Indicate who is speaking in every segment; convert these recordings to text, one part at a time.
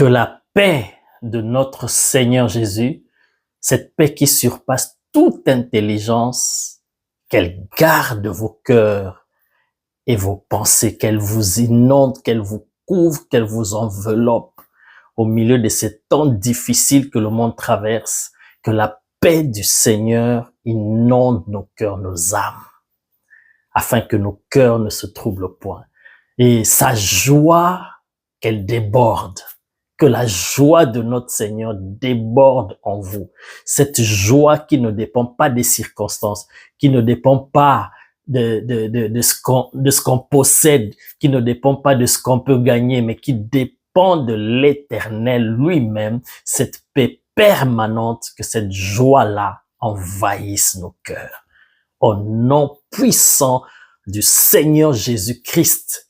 Speaker 1: Que la paix de notre Seigneur Jésus, cette paix qui surpasse toute intelligence, qu'elle garde vos cœurs et vos pensées, qu'elle vous inonde, qu'elle vous couvre, qu'elle vous enveloppe au milieu de ces temps difficiles que le monde traverse, que la paix du Seigneur inonde nos cœurs, nos âmes, afin que nos cœurs ne se troublent point. Et sa joie, qu'elle déborde, que la joie de notre Seigneur déborde en vous. Cette joie qui ne dépend pas des circonstances, qui ne dépend pas de ce qu'on possède, qui ne dépend pas de ce qu'on peut gagner, mais qui dépend de l'Éternel lui-même, cette paix permanente, que cette joie-là envahisse nos cœurs. Au nom puissant du Seigneur Jésus-Christ,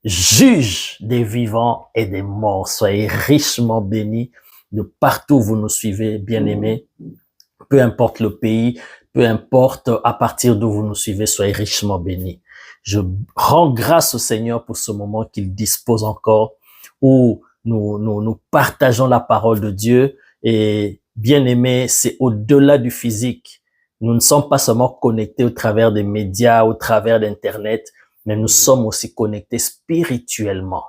Speaker 1: juge des vivants et des morts. Soyez richement bénis de partout où vous nous suivez, bien-aimés. Peu importe le pays, peu importe à partir d'où vous nous suivez, soyez richement bénis. Je rends grâce au Seigneur pour ce moment qu'il dispose encore, où nous partageons la parole de Dieu. Et bien-aimés, c'est au-delà du physique. Nous ne sommes pas seulement connectés au travers des médias, au travers d'Internet, mais nous sommes aussi connectés spirituellement.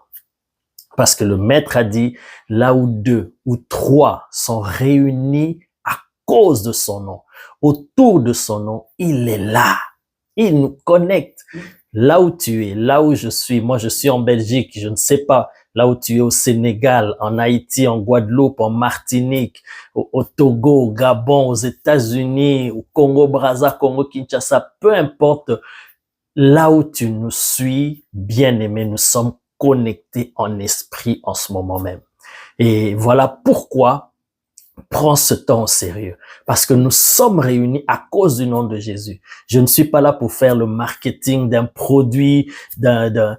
Speaker 1: Parce que le Maître a dit, là où 2 ou 3 sont réunis à cause de son nom, autour de son nom, il est là. Il nous connecte. Là où tu es, là où je suis, moi je suis en Belgique, je ne sais pas, là où tu es au Sénégal, en Haïti, en Guadeloupe, en Martinique, au Togo, au Gabon, aux États-Unis, au Congo-Brazza, Congo-Kinshasa, peu importe. Là où tu nous suis, bien-aimé, nous sommes connectés en esprit en ce moment même. Et voilà pourquoi prends ce temps au sérieux. Parce que nous sommes réunis à cause du nom de Jésus. Je ne suis pas là pour faire le marketing d'un produit, d'un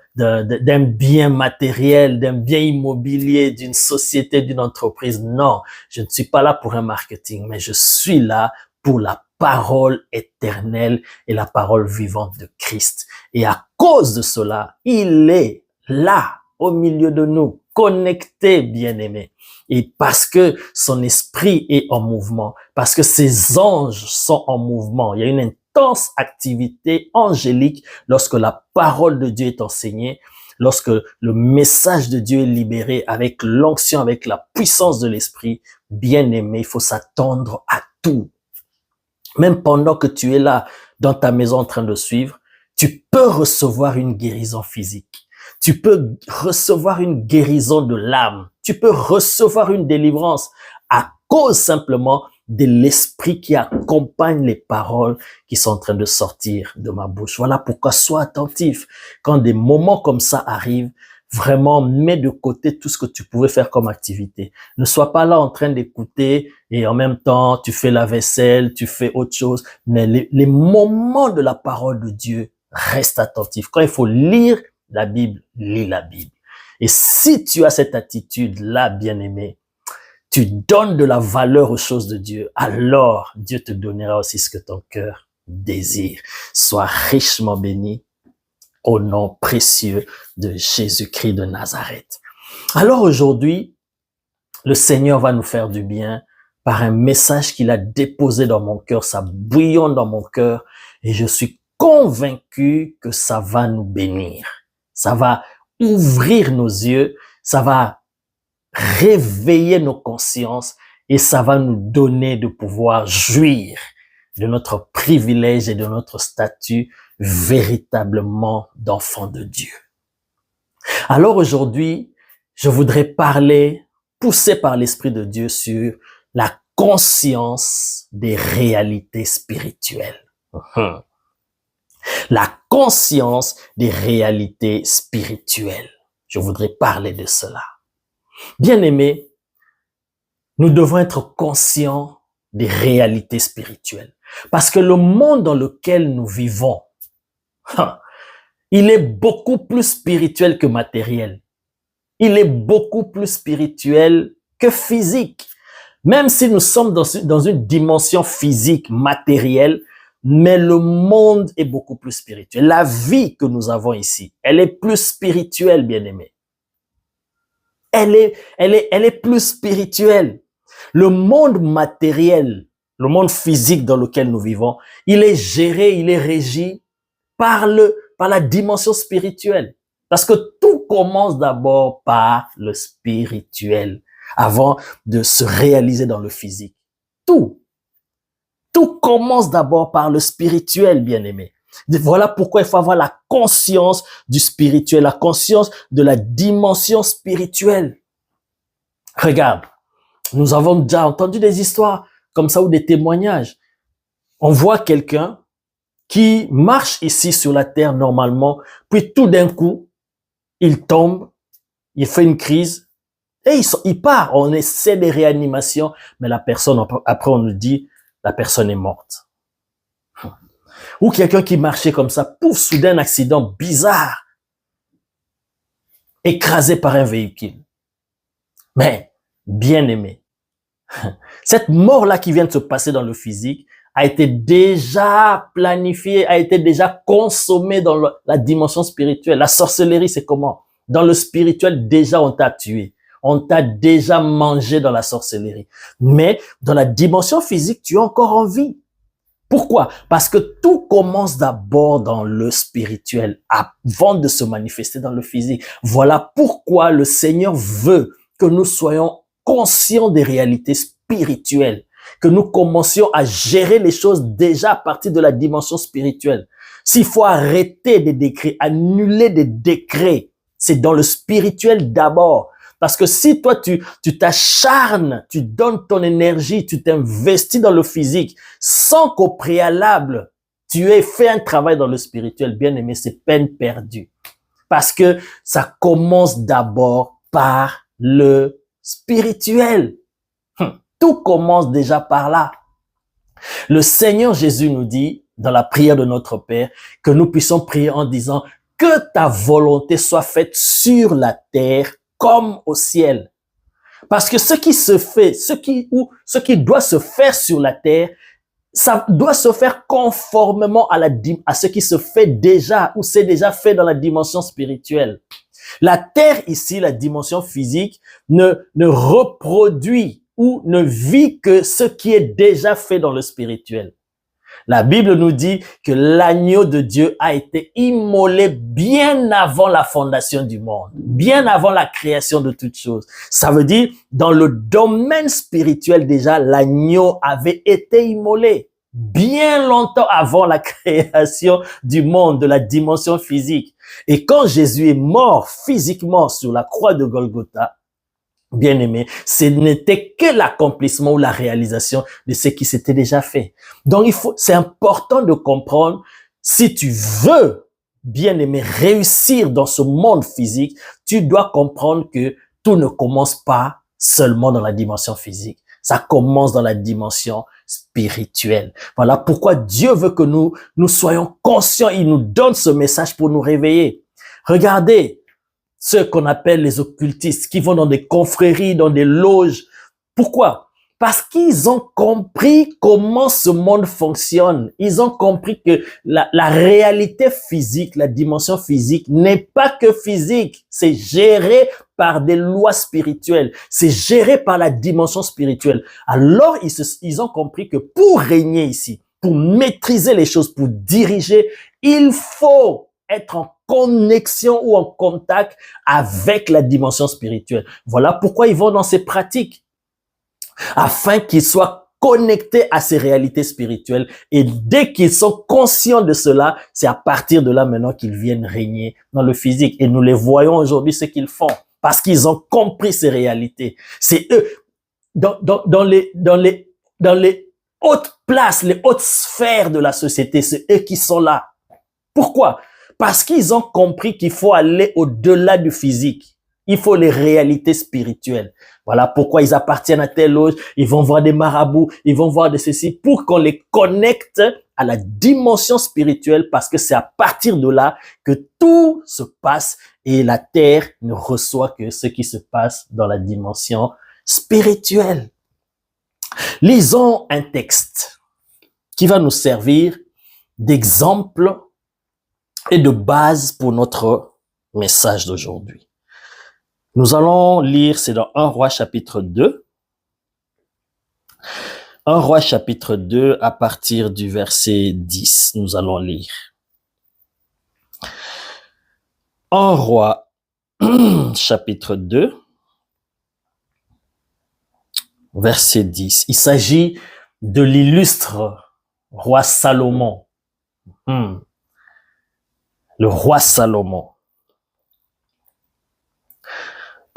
Speaker 1: bien matériel, d'un bien immobilier, d'une société, d'une entreprise. Non, je ne suis pas là pour un marketing, mais je suis là pour la parole éternelle et la parole vivante de Christ. Et à cause de cela, il est là, au milieu de nous, connecté, bien-aimé. Et parce que son esprit est en mouvement, parce que ses anges sont en mouvement, il y a une intense activité angélique lorsque la parole de Dieu est enseignée, lorsque le message de Dieu est libéré avec l'onction, avec la puissance de l'esprit. Bien-aimé, il faut s'attendre à tout. Même pendant que tu es là, dans ta maison en train de suivre, tu peux recevoir une guérison physique. Tu peux recevoir une guérison de l'âme. Tu peux recevoir une délivrance à cause simplement de l'esprit qui accompagne les paroles qui sont en train de sortir de ma bouche. Voilà pourquoi sois attentif. Quand des moments comme ça arrivent, vraiment, mets de côté tout ce que tu pouvais faire comme activité. Ne sois pas là en train d'écouter et en même temps, tu fais la vaisselle, tu fais autre chose. Mais les moments de la parole de Dieu, reste attentif. Quand il faut lire la Bible, lis la Bible. Et si tu as cette attitude-là, bien-aimé, tu donnes de la valeur aux choses de Dieu, alors Dieu te donnera aussi ce que ton cœur désire. Sois richement béni au nom précieux de Jésus-Christ de Nazareth. Alors aujourd'hui, le Seigneur va nous faire du bien par un message qu'il a déposé dans mon cœur, ça bouillonne dans mon cœur et je suis convaincu que ça va nous bénir. Ça va ouvrir nos yeux, ça va réveiller nos consciences et ça va nous donner de pouvoir jouir de notre privilège et de notre statut véritablement d'enfant de Dieu. Alors aujourd'hui, je voudrais parler, poussé par l'Esprit de Dieu, sur la conscience des réalités spirituelles. La conscience des réalités spirituelles. Je voudrais parler de cela. Bien-aimés, nous devons être conscients des réalités spirituelles. Parce que le monde dans lequel nous vivons, il est beaucoup plus spirituel que matériel. Il est beaucoup plus spirituel que physique. Même si nous sommes dans une dimension physique, matérielle, mais le monde est beaucoup plus spirituel. La vie que nous avons ici, elle est plus spirituelle, bien-aimés. elle est plus spirituelle. Le monde matériel, le monde physique dans lequel nous vivons, il est géré, il est régi par la dimension spirituelle. Parce que tout commence d'abord par le spirituel avant de se réaliser dans le physique. Tout commence d'abord par le spirituel, bien-aimé. Voilà pourquoi il faut avoir la conscience du spirituel, la conscience de la dimension spirituelle. Regarde, nous avons déjà entendu des histoires comme ça ou des témoignages. On voit quelqu'un qui marche ici sur la terre normalement, puis tout d'un coup, il tombe, il fait une crise et il part. On essaie des réanimations, mais la personne, après on nous dit, la personne est morte. Ou quelqu'un qui marchait comme ça, pouf, soudain un accident bizarre, écrasé par un véhicule. Mais, bien aimé, cette mort-là qui vient de se passer dans le physique a été déjà planifiée, a été déjà consommée dans la dimension spirituelle. La sorcellerie, c'est comment? Dans le spirituel, déjà on t'a tué. On t'a déjà mangé dans la sorcellerie. Mais dans la dimension physique, tu es encore en vie. Pourquoi? Parce que tout commence d'abord dans le spirituel avant de se manifester dans le physique. Voilà pourquoi le Seigneur veut que nous soyons conscients des réalités spirituelles, que nous commencions à gérer les choses déjà à partir de la dimension spirituelle. S'il faut arrêter des décrets, annuler des décrets, c'est dans le spirituel d'abord. Parce que si toi, tu t'acharnes, tu donnes ton énergie, tu t'investis dans le physique, sans qu'au préalable, tu aies fait un travail dans le spirituel, bien aimé, c'est peine perdue. Parce que ça commence d'abord par le spirituel. Tout commence déjà par là. Le Seigneur Jésus nous dit, dans la prière de notre Père, que nous puissions prier en disant que ta volonté soit faite sur la terre comme au ciel. Parce que ce qui se fait, ce qui doit se faire sur la terre, ça doit se faire conformément à ce qui se fait déjà ou c'est déjà fait dans la dimension spirituelle. La terre ici, la dimension physique, ne reproduit ou ne vit que ce qui est déjà fait dans le spirituel. La Bible nous dit que l'agneau de Dieu a été immolé bien avant la fondation du monde, bien avant la création de toutes choses. Ça veut dire, dans le domaine spirituel déjà, l'agneau avait été immolé bien longtemps avant la création du monde, de la dimension physique. Et quand Jésus est mort physiquement sur la croix de Golgotha, bien aimé, ce n'était que l'accomplissement ou la réalisation de ce qui s'était déjà fait. Donc c'est important de comprendre, si tu veux, bien aimé, réussir dans ce monde physique, tu dois comprendre que tout ne commence pas seulement dans la dimension physique. Ça commence dans la dimension spirituelle. Voilà pourquoi Dieu veut que nous soyons conscients. Il nous donne ce message pour nous réveiller. Regardez, ceux qu'on appelle les occultistes, qui vont dans des confréries, dans des loges. Pourquoi? Parce qu'ils ont compris comment ce monde fonctionne. Ils ont compris que la réalité physique, la dimension physique n'est pas que physique. C'est géré par des lois spirituelles. C'est géré par la dimension spirituelle. Alors, ils ont compris que pour régner ici, pour maîtriser les choses, pour diriger, il faut être en connexion ou en contact avec la dimension spirituelle. Voilà pourquoi ils vont dans ces pratiques, afin qu'ils soient connectés à ces réalités spirituelles. Et dès qu'ils sont conscients de cela, c'est à partir de là maintenant qu'ils viennent régner dans le physique. Et nous les voyons aujourd'hui ce qu'ils font, parce qu'ils ont compris ces réalités. C'est eux, dans les hautes places, les hautes sphères de la société, c'est eux qui sont là. Pourquoi? Parce qu'ils ont compris qu'il faut aller au-delà du physique. Il faut les réalités spirituelles. Voilà pourquoi ils appartiennent à telle loge. Ils vont voir des marabouts, ils vont voir de ceci pour qu'on les connecte à la dimension spirituelle, parce que c'est à partir de là que tout se passe et la terre ne reçoit que ce qui se passe dans la dimension spirituelle. Lisons un texte qui va nous servir d'exemple et de base pour notre message d'aujourd'hui. Nous allons lire, c'est dans 1 Roi chapitre 2. 1 Roi chapitre 2 à partir du verset 10, nous allons lire. 1 Roi chapitre 2, verset 10. Il s'agit de l'illustre roi Salomon. Le roi Salomon.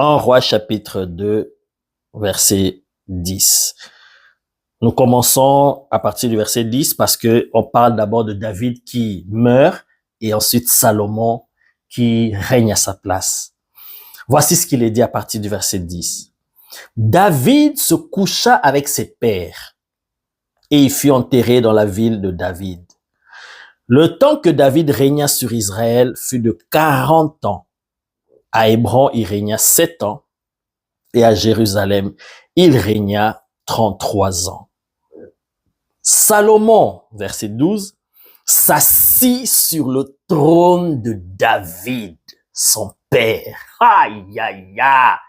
Speaker 1: 1 Roi chapitre 2, verset 10. Nous commençons à partir du verset 10 parce que on parle d'abord de David qui meurt et ensuite Salomon qui règne à sa place. Voici ce qu'il est dit à partir du verset 10. David se coucha avec ses pères et il fut enterré dans la ville de David. Le temps que David régna sur Israël fut de 40 ans. À Hébron, il régna 7 ans et à Jérusalem, il régna 33 ans. Salomon, verset 12, s'assit sur le trône de David, son père. Aïe, aïe, aïe.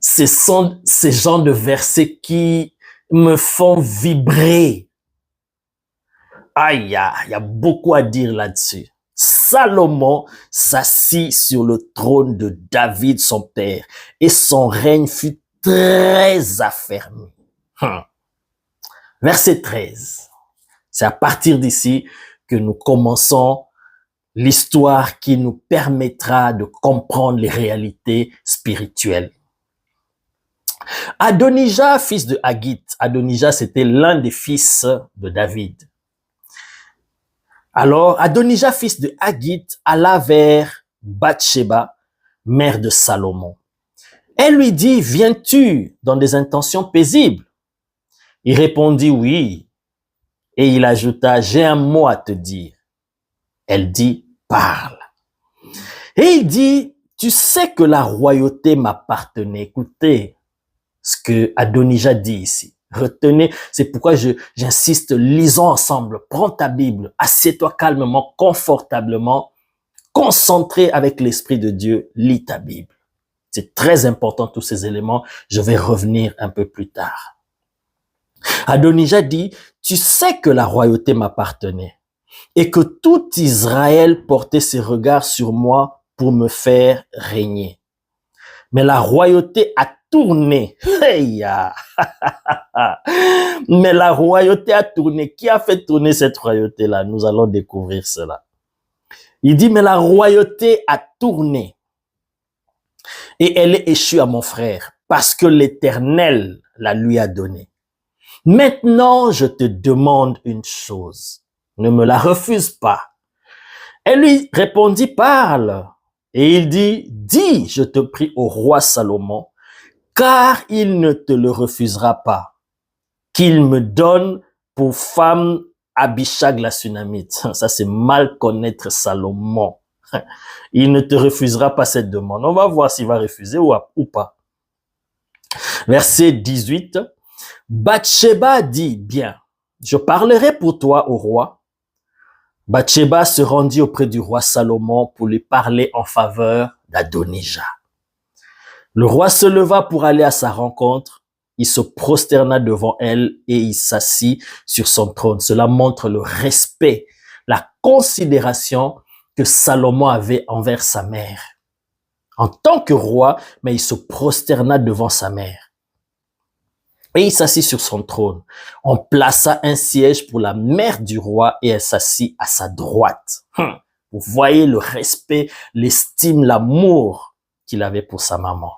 Speaker 1: Ce sont ces genres de versets qui me font vibrer. Aïe, il y a beaucoup à dire là-dessus. Salomon s'assit sur le trône de David, son père, et son règne fut très affermi. Verset 13. C'est à partir d'ici que nous commençons l'histoire qui nous permettra de comprendre les réalités spirituelles. Adonijah, fils de Haggith. Adonijah, c'était l'un des fils de David. Alors, Adonijah, fils de Haggith, alla vers Bathsheba, mère de Salomon. Elle lui dit, viens-tu dans des intentions paisibles? Il répondit, oui. Et il ajouta, j'ai un mot à te dire. Elle dit, parle. Et il dit, tu sais que la royauté m'appartenait. Écoutez ce que Adonijah dit ici. Retenez, c'est pourquoi j'insiste, lisons ensemble. Prends ta Bible, assieds-toi calmement, confortablement, concentré avec l'Esprit de Dieu, lis ta Bible. C'est très important tous ces éléments. Je vais revenir un peu plus tard. Adonijah dit, tu sais que la royauté m'appartenait et que tout Israël portait ses regards sur moi pour me faire régner. Mais la royauté a tourné. Mais la royauté a tourné. Qui a fait tourner cette royauté-là? Nous allons découvrir cela. Il dit, mais la royauté a tourné. Et elle est échue à mon frère parce que l'Éternel la lui a donnée. Maintenant, je te demande une chose. Ne me la refuse pas. Elle lui répondit, parle. Et il dit, dis, je te prie au roi Salomon, car il ne te le refusera pas, qu'il me donne pour femme Abishag la Sunamite. Ça, c'est mal connaître Salomon. Il ne te refusera pas cette demande. On va voir s'il va refuser ou pas. Verset 18. Bathsheba dit, bien, je parlerai pour toi au roi. Bathsheba se rendit auprès du roi Salomon pour lui parler en faveur d'Adonijah. Le roi se leva pour aller à sa rencontre. Il se prosterna devant elle et il s'assit sur son trône. Cela montre le respect, la considération que Salomon avait envers sa mère. En tant que roi, mais il se prosterna devant sa mère. Et il s'assit sur son trône. On plaça un siège pour la mère du roi et elle s'assit à sa droite. Vous voyez le respect, l'estime, l'amour qu'il avait pour sa maman.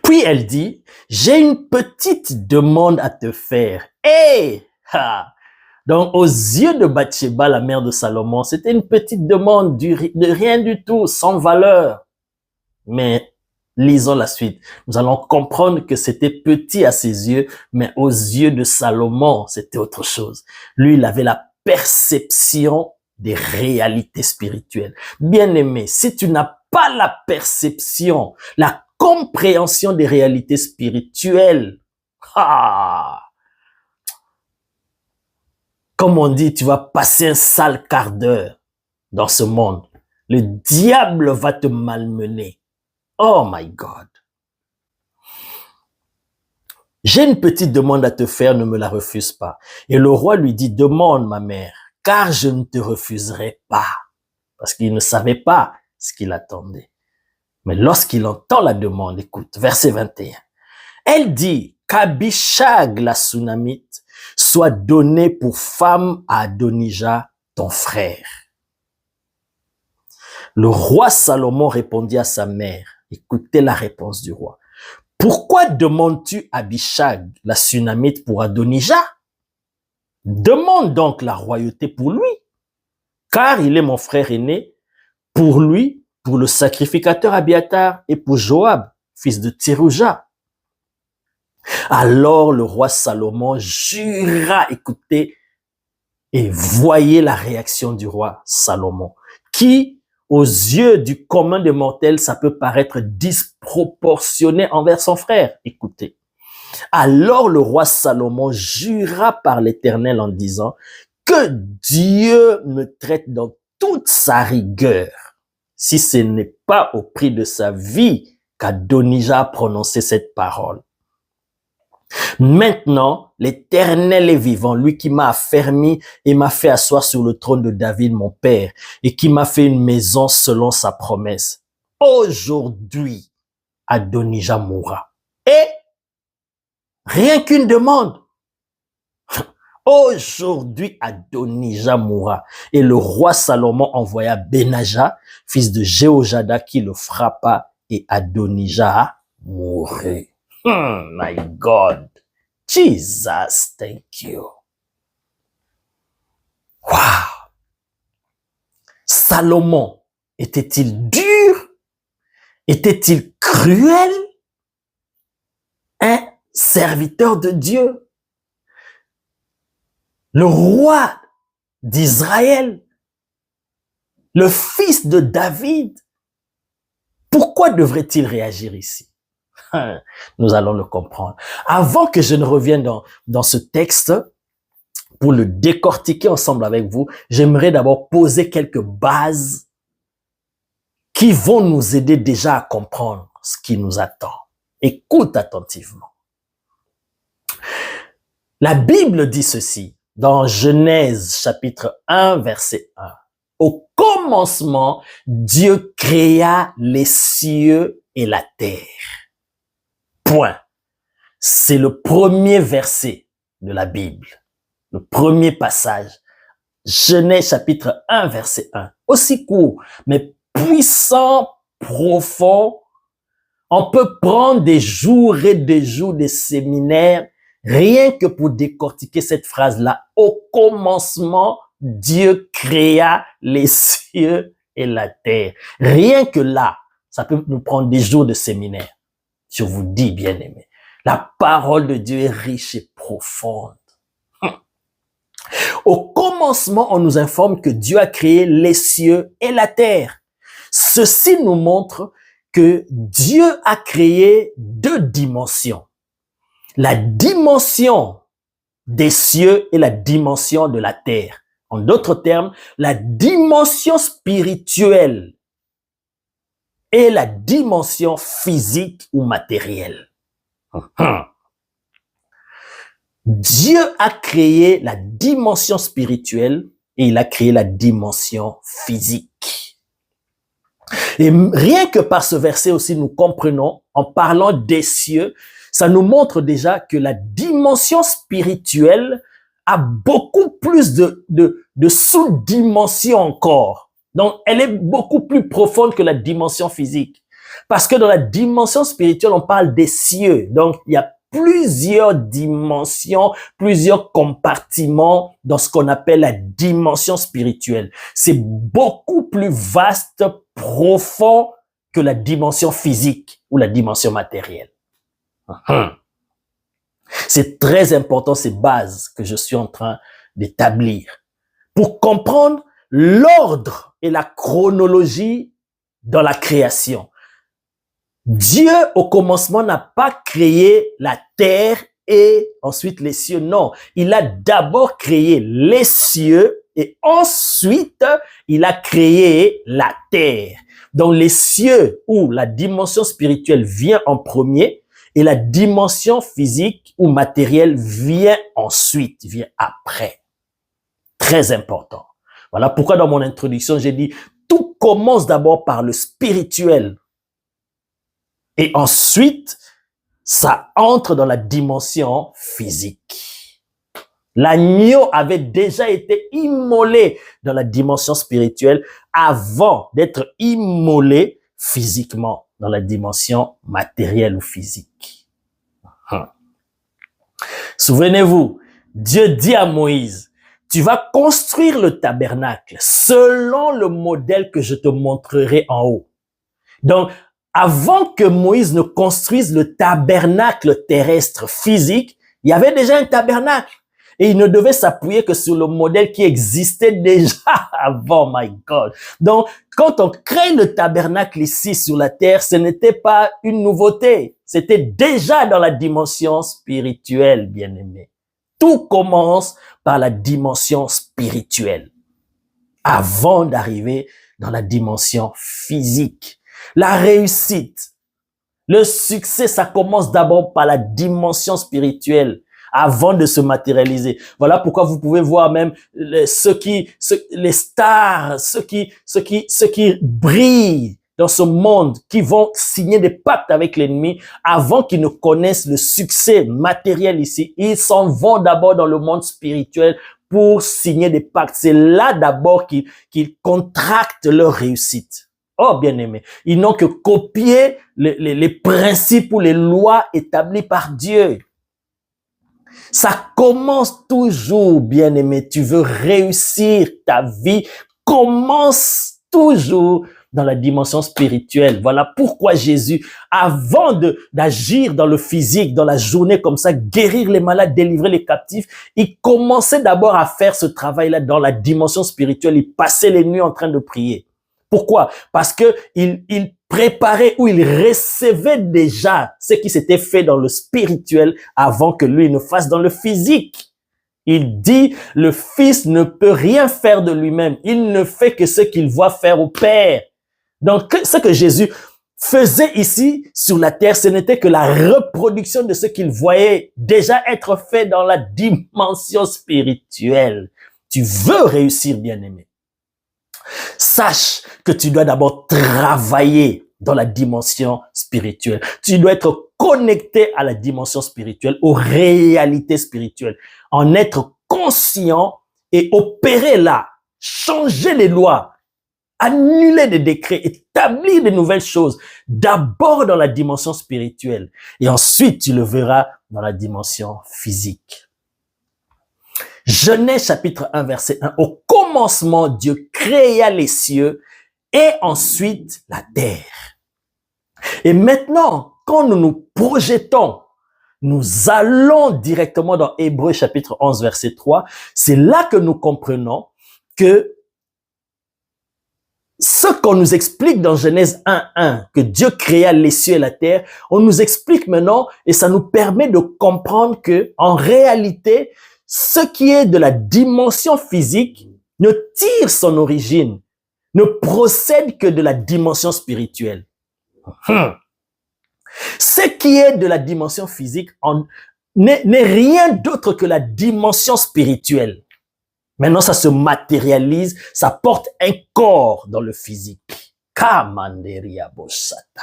Speaker 1: Puis elle dit, j'ai une petite demande à te faire. Donc, aux yeux de Bathsheba, la mère de Salomon, c'était une petite demande de rien du tout, sans valeur. Mais lisons la suite. Nous allons comprendre que c'était petit à ses yeux, mais aux yeux de Salomon, c'était autre chose. Lui, il avait la perception des réalités spirituelles. Bien-aimé, si tu n'as pas la perception, la compréhension des réalités spirituelles, comme on dit, tu vas passer un sale quart d'heure dans ce monde. Le diable va te malmener. Oh my God. J'ai une petite demande à te faire, ne me la refuse pas. Et le roi lui dit, demande ma mère, car je ne te refuserai pas. Parce qu'il ne savait pas ce qu'il attendait. Mais lorsqu'il entend la demande, écoute, verset 21. Elle dit qu'Abishag, la Sunamite, soit donnée pour femme à Adonijah, ton frère. Le roi Salomon répondit à sa mère. Écoutez la réponse du roi. Pourquoi demandes-tu Abishag, la Sunamite, pour Adonijah? Demande donc la royauté pour lui, car il est mon frère aîné, pour lui, pour le sacrificateur Abiatar et pour Joab, fils de Tserouja. Alors le roi Salomon jura, écoutez, et voyez la réaction du roi Salomon, qui, aux yeux du commun des mortels, ça peut paraître disproportionné envers son frère. Écoutez. Alors le roi Salomon jura par l'Éternel en disant que Dieu me traite dans toute sa rigueur, si ce n'est pas au prix de sa vie qu'Adonijah a prononcé cette parole. Maintenant, l'Éternel est vivant, lui qui m'a affermi et m'a fait asseoir sur le trône de David, mon père, et qui m'a fait une maison selon sa promesse. Aujourd'hui, Adonijah mourra. Et rien qu'une demande. Aujourd'hui, Adonijah mourra. Et le roi Salomon envoya Benaja, fils de Jéhojada, qui le frappa, et Adonijah mourut. My God. Jesus, thank you. Wow. Salomon, était-il dur? Était-il cruel? Un serviteur de Dieu? Le roi d'Israël? Le fils de David? Pourquoi devrait-il réagir ici? Nous allons le comprendre. Avant que je ne revienne dans ce texte, pour le décortiquer ensemble avec vous, j'aimerais d'abord poser quelques bases qui vont nous aider déjà à comprendre ce qui nous attend. Écoute attentivement. La Bible dit ceci dans Genèse chapitre 1, verset 1. Au commencement, Dieu créa les cieux et la terre. Point. C'est le premier verset de la Bible, le premier passage. Genèse chapitre 1, verset 1. Aussi court, mais puissant, profond. On peut prendre des jours et des jours de séminaires rien que pour décortiquer cette phrase-là. Au commencement, Dieu créa les cieux et la terre. Rien que là, ça peut nous prendre des jours de séminaire. Je vous dis, bien-aimés, la parole de Dieu est riche et profonde. Au commencement, on nous informe que Dieu a créé les cieux et la terre. Ceci nous montre que Dieu a créé deux dimensions. La dimension des cieux et la dimension de la terre. En d'autres termes, la dimension spirituelle et la dimension physique ou matérielle. Dieu a créé la dimension spirituelle et il a créé la dimension physique. Et rien que par ce verset aussi, nous comprenons, en parlant des cieux, ça nous montre déjà que la dimension spirituelle a beaucoup plus de sous-dimensions encore. Donc, elle est beaucoup plus profonde que la dimension physique. Parce que dans la dimension spirituelle, on parle des cieux. Donc, il y a plusieurs dimensions, plusieurs compartiments dans ce qu'on appelle la dimension spirituelle. C'est beaucoup plus vaste, profond que la dimension physique ou la dimension matérielle. C'est très important, ces bases que je suis en train d'établir pour comprendre l'ordre et la chronologie dans la création. Dieu, au commencement, n'a pas créé la terre et ensuite les cieux. Non, il a d'abord créé les cieux et ensuite, il a créé la terre. Donc, les cieux ou la dimension spirituelle vient en premier et la dimension physique ou matérielle vient ensuite, vient après. Très important. Voilà pourquoi dans mon introduction, j'ai dit, tout commence d'abord par le spirituel. Et ensuite, ça entre dans la dimension physique. L'agneau avait déjà été immolé dans la dimension spirituelle avant d'être immolé physiquement dans la dimension matérielle ou physique. Souvenez-vous, Dieu dit à Moïse, tu vas construire le tabernacle selon le modèle que je te montrerai en haut. Donc, avant que Moïse ne construise le tabernacle terrestre physique, il y avait déjà un tabernacle. Et il ne devait s'appuyer que sur le modèle qui existait déjà avant, my God. Donc, quand on crée le tabernacle ici sur la terre, ce n'était pas une nouveauté. C'était déjà dans la dimension spirituelle, bien-aimé. Tout commence par la dimension spirituelle avant d'arriver dans la dimension physique. La réussite, le succès, ça commence d'abord par la dimension spirituelle avant de se matérialiser. Voilà pourquoi vous pouvez voir même les stars, ceux qui brillent dans ce monde, qui vont signer des pactes avec l'ennemi avant qu'ils ne connaissent le succès matériel ici. Ils s'en vont d'abord dans le monde spirituel pour signer des pactes. C'est là d'abord qu'ils contractent leur réussite. Oh, bien-aimé, ils n'ont que copié les principes ou les lois établies par Dieu. Ça commence toujours, bien-aimé. Tu veux réussir ta vie, commence toujours dans la dimension spirituelle. Voilà pourquoi Jésus, avant d'agir dans le physique, dans la journée comme ça, guérir les malades, délivrer les captifs, il commençait d'abord à faire ce travail-là dans la dimension spirituelle. Il passait les nuits en train de prier. Pourquoi? Parce que il préparait ou il recevait déjà ce qui s'était fait dans le spirituel avant que lui ne fasse dans le physique. Il dit, le Fils ne peut rien faire de lui-même. Il ne fait que ce qu'il voit faire au Père. Donc, ce que Jésus faisait ici sur la terre, ce n'était que la reproduction de ce qu'il voyait déjà être fait dans la dimension spirituelle. Tu veux réussir, bien-aimé. Sache que tu dois d'abord travailler dans la dimension spirituelle. Tu dois être connecté à la dimension spirituelle, aux réalités spirituelles, en être conscient et opérer là, changer les lois, annuler des décrets, établir de nouvelles choses, d'abord dans la dimension spirituelle et ensuite tu le verras dans la dimension physique. Genèse chapitre 1 verset 1. Au commencement, Dieu créa les cieux et ensuite la terre. Et maintenant, quand nous nous projetons, nous allons directement dans Hébreux chapitre 11 verset 3. C'est là que nous comprenons que ce qu'on nous explique dans Genèse 1:1, que Dieu créa les cieux et la terre, on nous explique maintenant et ça nous permet de comprendre que, en réalité, ce qui est de la dimension physique ne tire son origine, ne procède que de la dimension spirituelle. Ce qui est de la dimension physique n'est rien d'autre que la dimension spirituelle. Maintenant, ça se matérialise, ça porte un corps dans le physique. Kamanderia Bosata.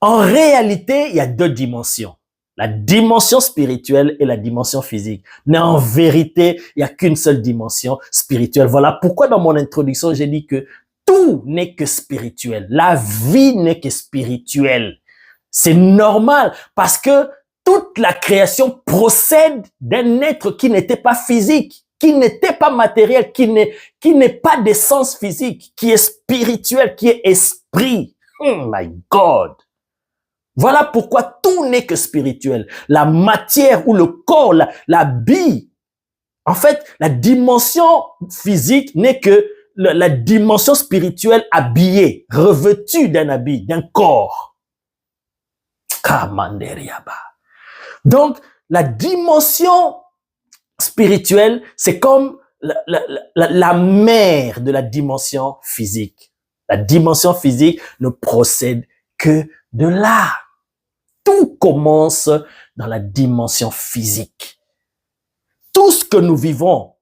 Speaker 1: En réalité, il y a deux dimensions. La dimension spirituelle et la dimension physique. Mais en vérité, il n'y a qu'une seule dimension spirituelle. Voilà pourquoi dans mon introduction, j'ai dit que tout n'est que spirituel. La vie n'est que spirituelle. C'est normal parce que toute la création procède d'un être qui n'était pas physique, qui n'était pas matériel, qui n'est pas d'essence physique, qui est spirituel, qui est esprit. Oh my God! Voilà pourquoi tout n'est que spirituel. La matière ou le corps, l'habit. En fait, la dimension physique n'est que la dimension spirituelle habillée, revêtue d'un habit, d'un corps. Kamanderiaba. Donc, la dimension spirituel, c'est comme la mère de la dimension physique. La dimension physique ne procède que de là. Tout commence dans la dimension physique. Tout ce que nous vivons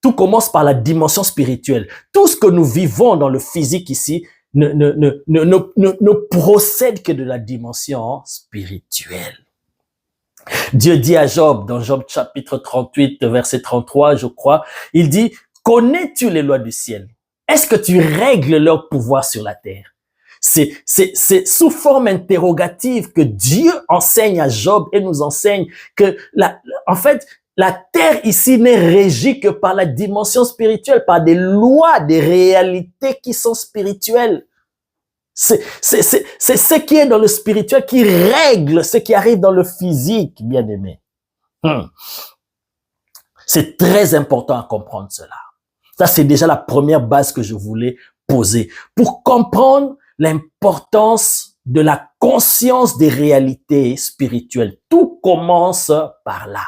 Speaker 1: tout commence par la dimension spirituelle. Tout ce que nous vivons dans le physique ici ne procède que de la dimension spirituelle. Dieu dit à Job, dans Job chapitre 38, verset 33, je crois, il dit, connais-tu les lois du ciel? Est-ce que tu règles leur pouvoir sur la terre? C'est sous forme interrogative que Dieu enseigne à Job et nous enseigne que en fait, la terre ici n'est régie que par la dimension spirituelle, par des lois, des réalités qui sont spirituelles. C'est ce qui est dans le spirituel qui règle ce qui arrive dans le physique, bien aimé. C'est très important à comprendre cela. Ça, c'est déjà la première base que je voulais poser pour comprendre l'importance de la conscience des réalités spirituelles. Tout commence par là.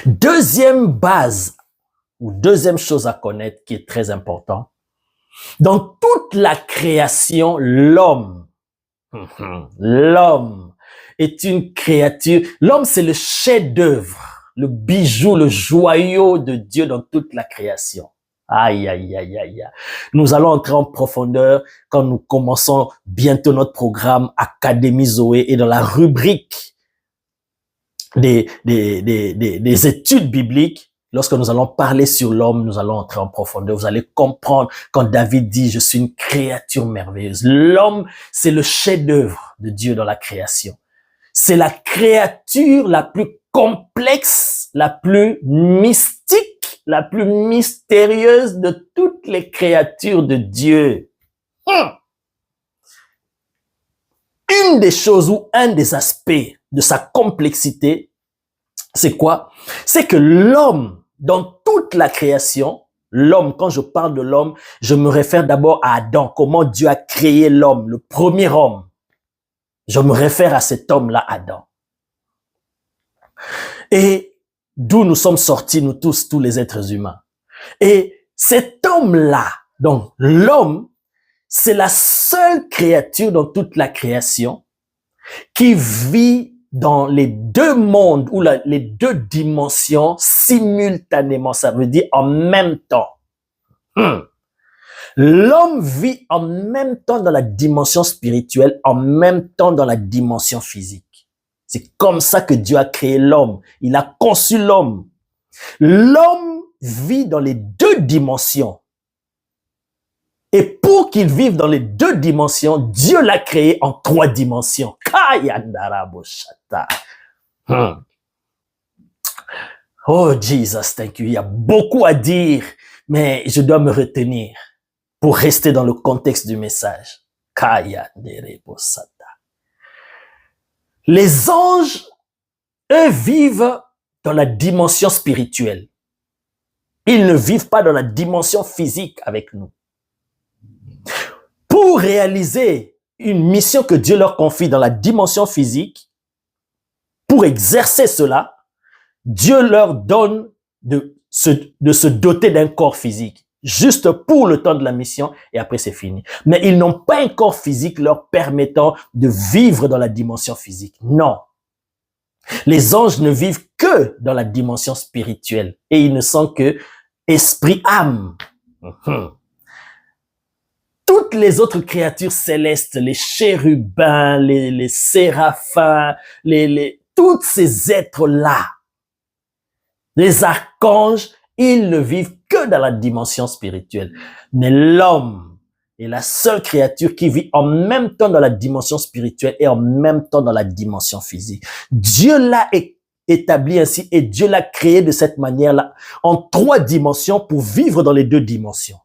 Speaker 1: Deuxième base ou deuxième chose à connaître qui est très important. Dans toute la création, l'homme est une créature. L'homme, c'est le chef-d'œuvre, le bijou, le joyau de Dieu dans toute la création. Aïe, aïe, aïe, aïe. Nous allons entrer en profondeur quand nous commençons bientôt notre programme Académie Zoé et dans la rubrique des études bibliques. Lorsque nous allons parler sur l'homme, nous allons entrer en profondeur. Vous allez comprendre quand David dit « Je suis une créature merveilleuse ». L'homme, c'est le chef-d'œuvre de Dieu dans la création. C'est la créature la plus complexe, la plus mystique, la plus mystérieuse de toutes les créatures de Dieu. Une des choses ou un des aspects de sa complexité, c'est quoi? C'est que l'homme, dans toute la création, l'homme, quand je parle de l'homme, je me réfère d'abord à Adam, comment Dieu a créé l'homme, le premier homme. Je me réfère à cet homme-là, Adam. Et d'où nous sommes sortis, nous tous les êtres humains. Et cet homme-là, donc l'homme, c'est la seule créature dans toute la création qui vit dans les deux mondes ou les deux dimensions simultanément. Ça veut dire en même temps. L'homme vit en même temps dans la dimension spirituelle, en même temps dans la dimension physique. C'est comme ça que Dieu a créé l'homme. Il a conçu l'homme. L'homme vit dans les deux dimensions. Et pour qu'il vive dans les deux dimensions, Dieu l'a créé en trois dimensions. Oh, Jesus, thank you. Il y a beaucoup à dire, mais je dois me retenir pour rester dans le contexte du message. Les anges, eux, vivent dans la dimension spirituelle. Ils ne vivent pas dans la dimension physique avec nous. Pour réaliser une mission que Dieu leur confie dans la dimension physique, pour exercer cela, Dieu leur donne de se doter d'un corps physique, juste pour le temps de la mission, et après c'est fini. Mais ils n'ont pas un corps physique leur permettant de vivre dans la dimension physique. Non. Les anges ne vivent que dans la dimension spirituelle, et ils ne sont que esprit, âme. Toutes les autres créatures célestes, les chérubins, les séraphins, tous ces êtres-là, les archanges, ils ne vivent que dans la dimension spirituelle. Mais l'homme est la seule créature qui vit en même temps dans la dimension spirituelle et en même temps dans la dimension physique. Dieu l'a établi ainsi et Dieu l'a créé de cette manière-là, en trois dimensions pour vivre dans les deux dimensions.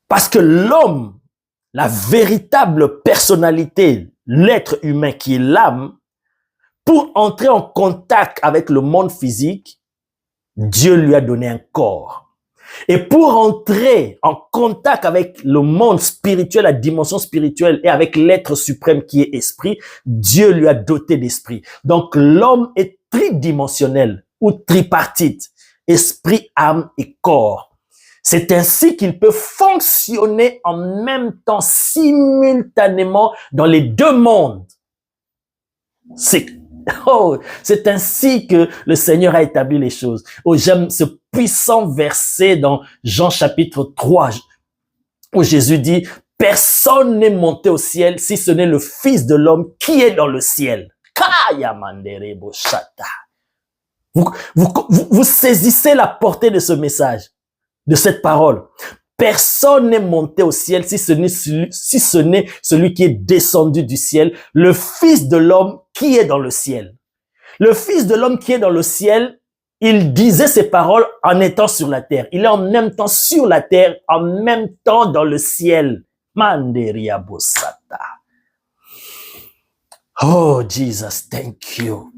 Speaker 1: Parce que l'homme, la véritable personnalité, l'être humain qui est l'âme, pour entrer en contact avec le monde physique, Dieu lui a donné un corps. Et pour entrer en contact avec le monde spirituel, la dimension spirituelle et avec l'être suprême qui est esprit, Dieu lui a doté d'esprit. Donc l'homme est tridimensionnel ou tripartite, esprit, âme et corps. C'est ainsi qu'il peut fonctionner en même temps, simultanément dans les deux mondes. C'est ainsi que le Seigneur a établi les choses. Oh, j'aime ce puissant verset dans Jean chapitre 3 où Jésus dit « Personne n'est monté au ciel si ce n'est le Fils de l'homme qui est dans le ciel. » Vous saisissez la portée de ce message, de cette parole. Personne n'est monté au ciel si ce n'est celui qui est descendu du ciel, le Fils de l'homme qui est dans le ciel. Le Fils de l'homme qui est dans le ciel, il disait ces paroles en étant sur la terre. Il est en même temps sur la terre, en même temps dans le ciel. Manderia Bosata. Oh, Jesus, thank you.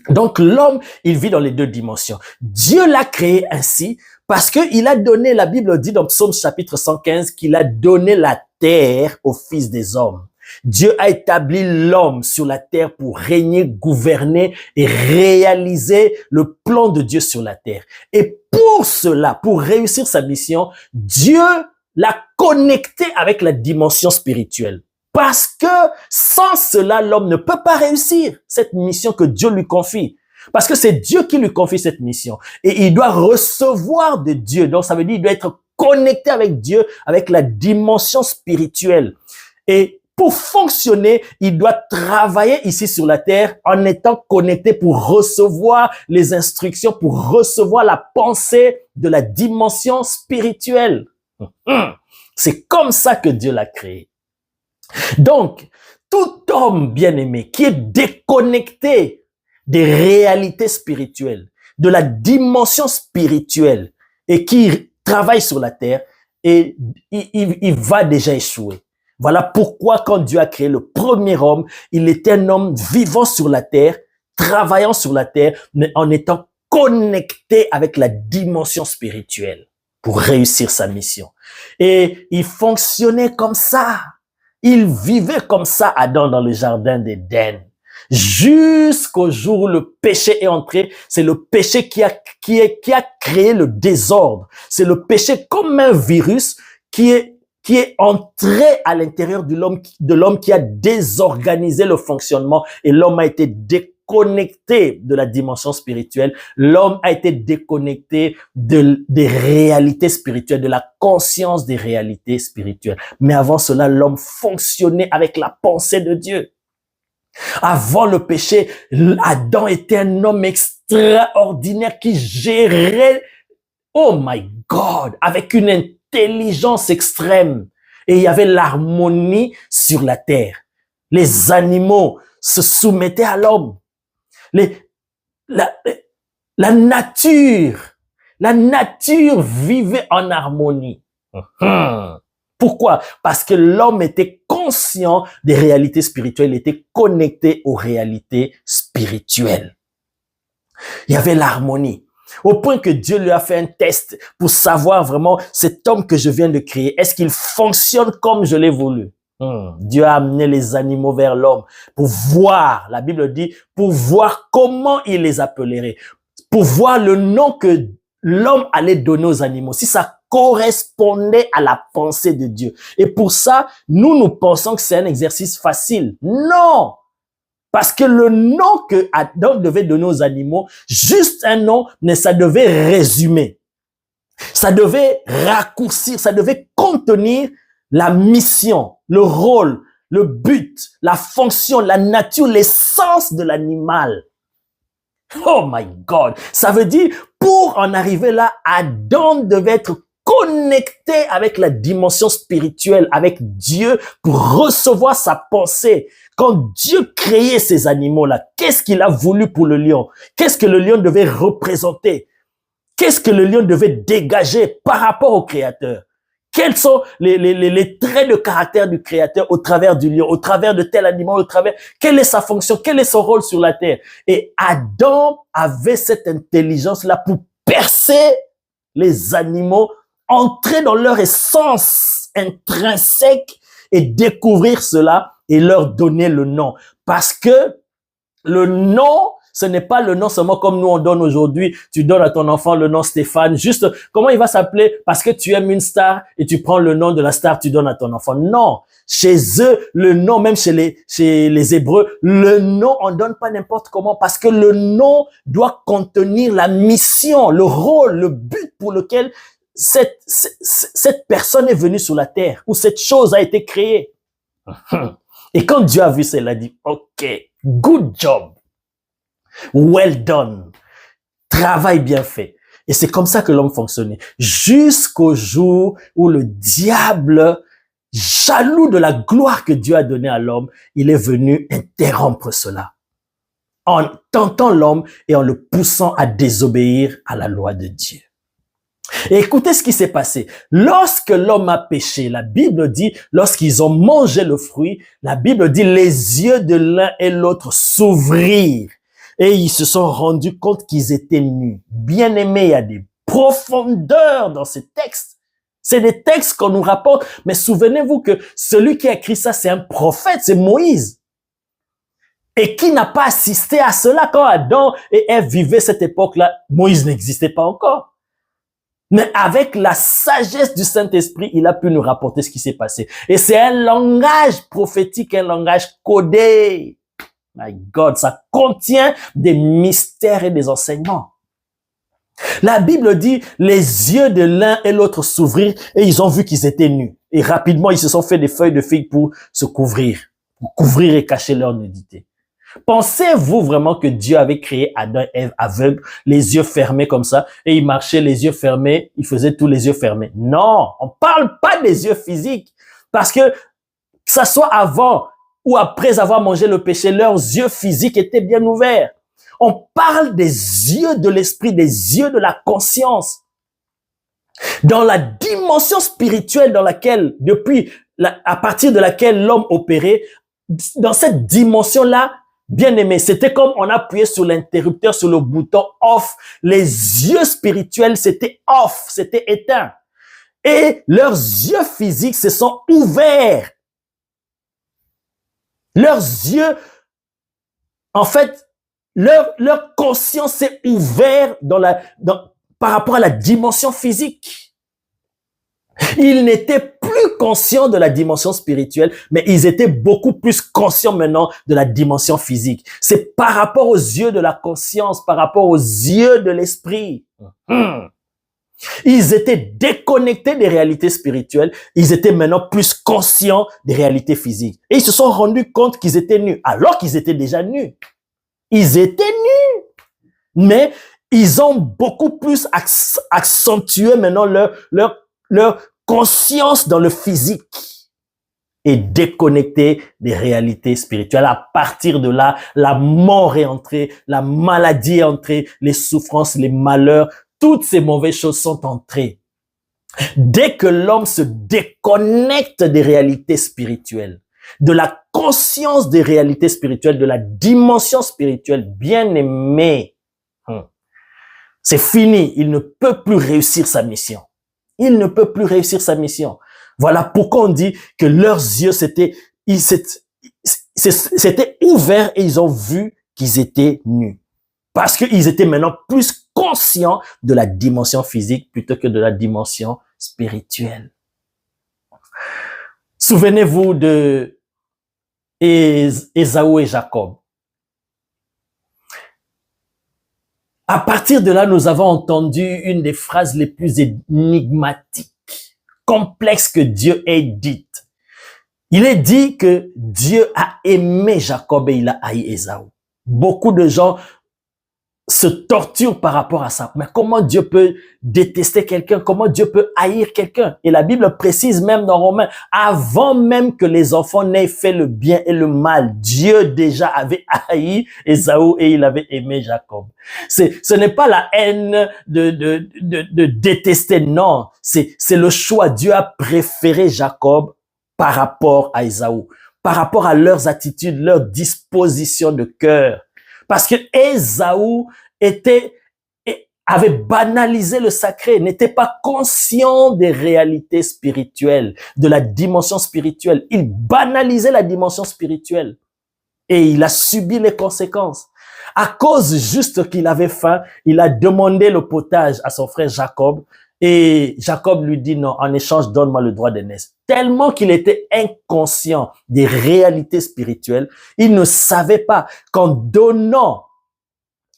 Speaker 1: Donc l'homme, il vit dans les deux dimensions. Dieu l'a créé ainsi parce qu'il a donné, la Bible dit dans Psaume chapitre 115, qu'il a donné la terre au Fils des hommes. Dieu a établi l'homme sur la terre pour régner, gouverner et réaliser le plan de Dieu sur la terre. Et pour cela, pour réussir sa mission, Dieu l'a connecté avec la dimension spirituelle. Parce que sans cela, l'homme ne peut pas réussir cette mission que Dieu lui confie. Parce que c'est Dieu qui lui confie cette mission. Et il doit recevoir de Dieu. Donc ça veut dire qu'il doit être connecté avec Dieu, avec la dimension spirituelle. Et pour fonctionner, il doit travailler ici sur la terre en étant connecté pour recevoir les instructions, pour recevoir la pensée de la dimension spirituelle. C'est comme ça que Dieu l'a créé. Donc, tout homme bien-aimé qui est déconnecté des réalités spirituelles, de la dimension spirituelle et qui travaille sur la terre, et il va déjà échouer. Voilà pourquoi quand Dieu a créé le premier homme, il était un homme vivant sur la terre, travaillant sur la terre, mais en étant connecté avec la dimension spirituelle pour réussir sa mission. Et il fonctionnait comme ça. Il vivait comme ça, Adam, dans le jardin d'Éden. Jusqu'au jour où le péché est entré, c'est le péché qui a créé le désordre. C'est le péché comme un virus qui est entré à l'intérieur de l'homme qui a désorganisé le fonctionnement, et l'homme a été déconnecté de la dimension spirituelle. L'homme a été déconnecté des réalités spirituelles, de la conscience des réalités spirituelles. Mais avant cela, l'homme fonctionnait avec la pensée de Dieu. Avant le péché, Adam était un homme extraordinaire qui gérait, oh my God, avec une intelligence extrême. Et il y avait l'harmonie sur la terre. Les animaux se soumettaient à l'homme. La nature vivait en harmonie. Pourquoi? Parce que l'homme était conscient des réalités spirituelles, il était connecté aux réalités spirituelles. Il y avait l'harmonie. Au point que Dieu lui a fait un test pour savoir vraiment cet homme que je viens de créer, est-ce qu'il fonctionne comme je l'ai voulu? Dieu a amené les animaux vers l'homme pour voir, la Bible dit, pour voir comment il les appellerait, pour voir le nom que l'homme allait donner aux animaux, si ça correspondait à la pensée de Dieu. Et pour ça, nous pensons que c'est un exercice facile. Non! Parce que le nom que Adam devait donner aux animaux, juste un nom, mais ça devait résumer. Ça devait raccourcir, ça devait contenir la mission, le rôle, le but, la fonction, la nature, l'essence de l'animal. Oh my God! Ça veut dire, pour en arriver là, Adam devait être connecté avec la dimension spirituelle, avec Dieu, pour recevoir sa pensée. Quand Dieu créait ces animaux-là, qu'est-ce qu'il a voulu pour le lion? Qu'est-ce que le lion devait représenter? Qu'est-ce que le lion devait dégager par rapport au Créateur? Quels sont les traits de caractère du Créateur au travers du lion, au travers de tel animal, quelle est sa fonction, quel est son rôle sur la terre? Et Adam avait cette intelligence-là pour percer les animaux, entrer dans leur essence intrinsèque et découvrir cela et leur donner le nom. Parce que le nom, ce n'est pas le nom seulement comme nous on donne aujourd'hui. Tu donnes à ton enfant le nom Stéphane. Juste, comment il va s'appeler? Parce que tu aimes une star et tu prends le nom de la star, tu donnes à ton enfant. Non. Chez eux, le nom, même chez les Hébreux, le nom, on donne pas n'importe comment parce que le nom doit contenir la mission, le rôle, le but pour lequel cette personne est venue sur la terre, où cette chose a été créée. Et quand Dieu a vu ça, il a dit, OK, good job. Well done. Travail bien fait. Et c'est comme ça que l'homme fonctionnait. Jusqu'au jour où le diable, jaloux de la gloire que Dieu a donnée à l'homme, il est venu interrompre cela. En tentant l'homme et en le poussant à désobéir à la loi de Dieu. Et écoutez ce qui s'est passé. Lorsque l'homme a péché, la Bible dit, lorsqu'ils ont mangé le fruit, la Bible dit, les yeux de l'un et l'autre s'ouvrirent. Et ils se sont rendus compte qu'ils étaient nus. Bien aimés, il y a des profondeurs dans ces textes. C'est des textes qu'on nous rapporte. Mais souvenez-vous que celui qui a écrit ça, c'est un prophète, c'est Moïse. Et qui n'a pas assisté à cela quand Adam et Ève vivaient cette époque-là? Moïse n'existait pas encore. Mais avec la sagesse du Saint-Esprit, il a pu nous rapporter ce qui s'est passé. Et c'est un langage prophétique, un langage codé. My God, ça contient des mystères et des enseignements. La Bible dit, les yeux de l'un et l'autre s'ouvrirent et ils ont vu qu'ils étaient nus. Et rapidement, ils se sont fait des feuilles de figues pour se couvrir, pour couvrir et cacher leur nudité. Pensez-vous vraiment que Dieu avait créé Adam et Ève aveugles, les yeux fermés comme ça, et ils marchaient les yeux fermés, ils faisaient tous les yeux fermés? Non, on parle pas des yeux physiques, parce que ça soit avant ou après avoir mangé le péché, leurs yeux physiques étaient bien ouverts. On parle des yeux de l'esprit, des yeux de la conscience. Dans la dimension spirituelle dans laquelle, à partir de laquelle l'homme opérait, dans cette dimension-là, bien aimé, c'était comme on appuyait sur l'interrupteur, sur le bouton off. Les yeux spirituels, c'était off, c'était éteint. Et leurs yeux physiques se sont ouverts. Leurs yeux, en fait, leur conscience s'est ouverte par rapport à la dimension physique. Ils n'étaient plus conscients de la dimension spirituelle, mais ils étaient beaucoup plus conscients maintenant de la dimension physique. C'est par rapport aux yeux de la conscience, par rapport aux yeux de l'esprit. Ils étaient déconnectés des réalités spirituelles. Ils étaient maintenant plus conscients des réalités physiques. Et ils se sont rendus compte qu'ils étaient nus, alors qu'ils étaient déjà nus. Ils étaient nus. Mais ils ont beaucoup plus accentué maintenant leur conscience dans le physique et déconnecté des réalités spirituelles. À partir de là, la mort est entrée, la maladie est entrée, les souffrances, les malheurs, toutes ces mauvaises choses sont entrées. Dès que l'homme se déconnecte des réalités spirituelles, de la conscience des réalités spirituelles, de la dimension spirituelle, bien aimé, c'est fini. Il ne peut plus réussir sa mission. Il ne peut plus réussir sa mission. Voilà pourquoi on dit que leurs yeux s'étaient ouverts et ils ont vu qu'ils étaient nus. Parce qu'ils étaient maintenant plus conscients de la dimension physique plutôt que de la dimension spirituelle. Souvenez-vous de Ésaü et Jacob. À partir de là, nous avons entendu une des phrases les plus énigmatiques, complexes que Dieu ait dites. Il est dit que Dieu a aimé Jacob et il a haï Ésaü. Beaucoup de gens se torturent par rapport à ça. Mais comment Dieu peut détester quelqu'un? Comment Dieu peut haïr quelqu'un? Et la Bible précise même dans Romains, avant même que les enfants n'aient fait le bien et le mal, Dieu déjà avait haï Ésaü et il avait aimé Jacob. Ce n'est pas la haine de détester, non. C'est le choix. Dieu a préféré Jacob par rapport à Ésaü, par rapport à leurs attitudes, leur disposition de cœur. Parce que Ésaü avait banalisé le sacré, n'était pas conscient des réalités spirituelles, de la dimension spirituelle. Il banalisait la dimension spirituelle et il a subi les conséquences. À cause juste qu'il avait faim, il a demandé le potage à son frère Jacob et Jacob lui dit non, en échange, donne-moi le droit d'aînesse. Tellement qu'il était inconscient des réalités spirituelles, il ne savait pas qu'en donnant,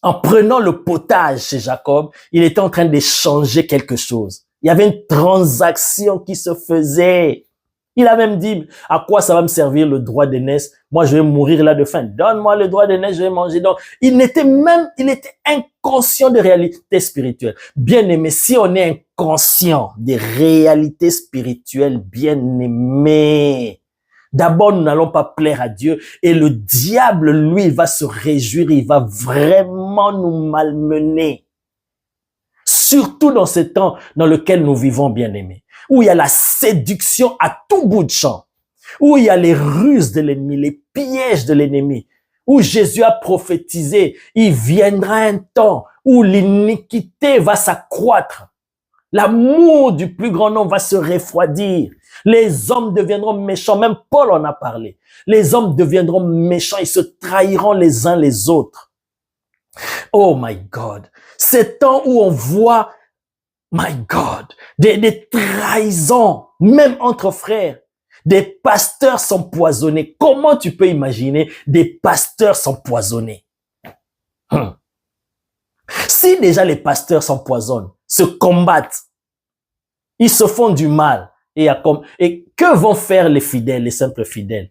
Speaker 1: en prenant le potage chez Jacob, il était en train d'échanger quelque chose. Il y avait une transaction qui se faisait. Il a même dit, à quoi ça va me servir le droit d'aînesse? Moi, je vais mourir là de faim. Donne-moi le droit d'aînesse, je vais manger. Donc, il était inconscient des réalités spirituelles. Bien aimé, si on est inconscient des réalités spirituelles, bien aimé, d'abord, nous n'allons pas plaire à Dieu et le diable, lui, il va se réjouir, il va vraiment nous malmener. Surtout dans ce temps dans lequel nous vivons, bien aimés, où il y a la séduction à tout bout de champ, où il y a les ruses de l'ennemi, les pièges de l'ennemi, où Jésus a prophétisé, il viendra un temps où l'iniquité va s'accroître. L'amour du plus grand nombre va se refroidir. Les hommes deviendront méchants. Même Paul en a parlé. Les hommes deviendront méchants. Ils se trahiront les uns les autres. Oh my God. C'est temps où on voit, my God, des trahisons, même entre frères. Des pasteurs s'empoisonner. Comment tu peux imaginer des pasteurs s'empoisonner? Si déjà les pasteurs s'empoisonnent, se combattent, ils se font du mal. Et que vont faire les fidèles, les simples fidèles?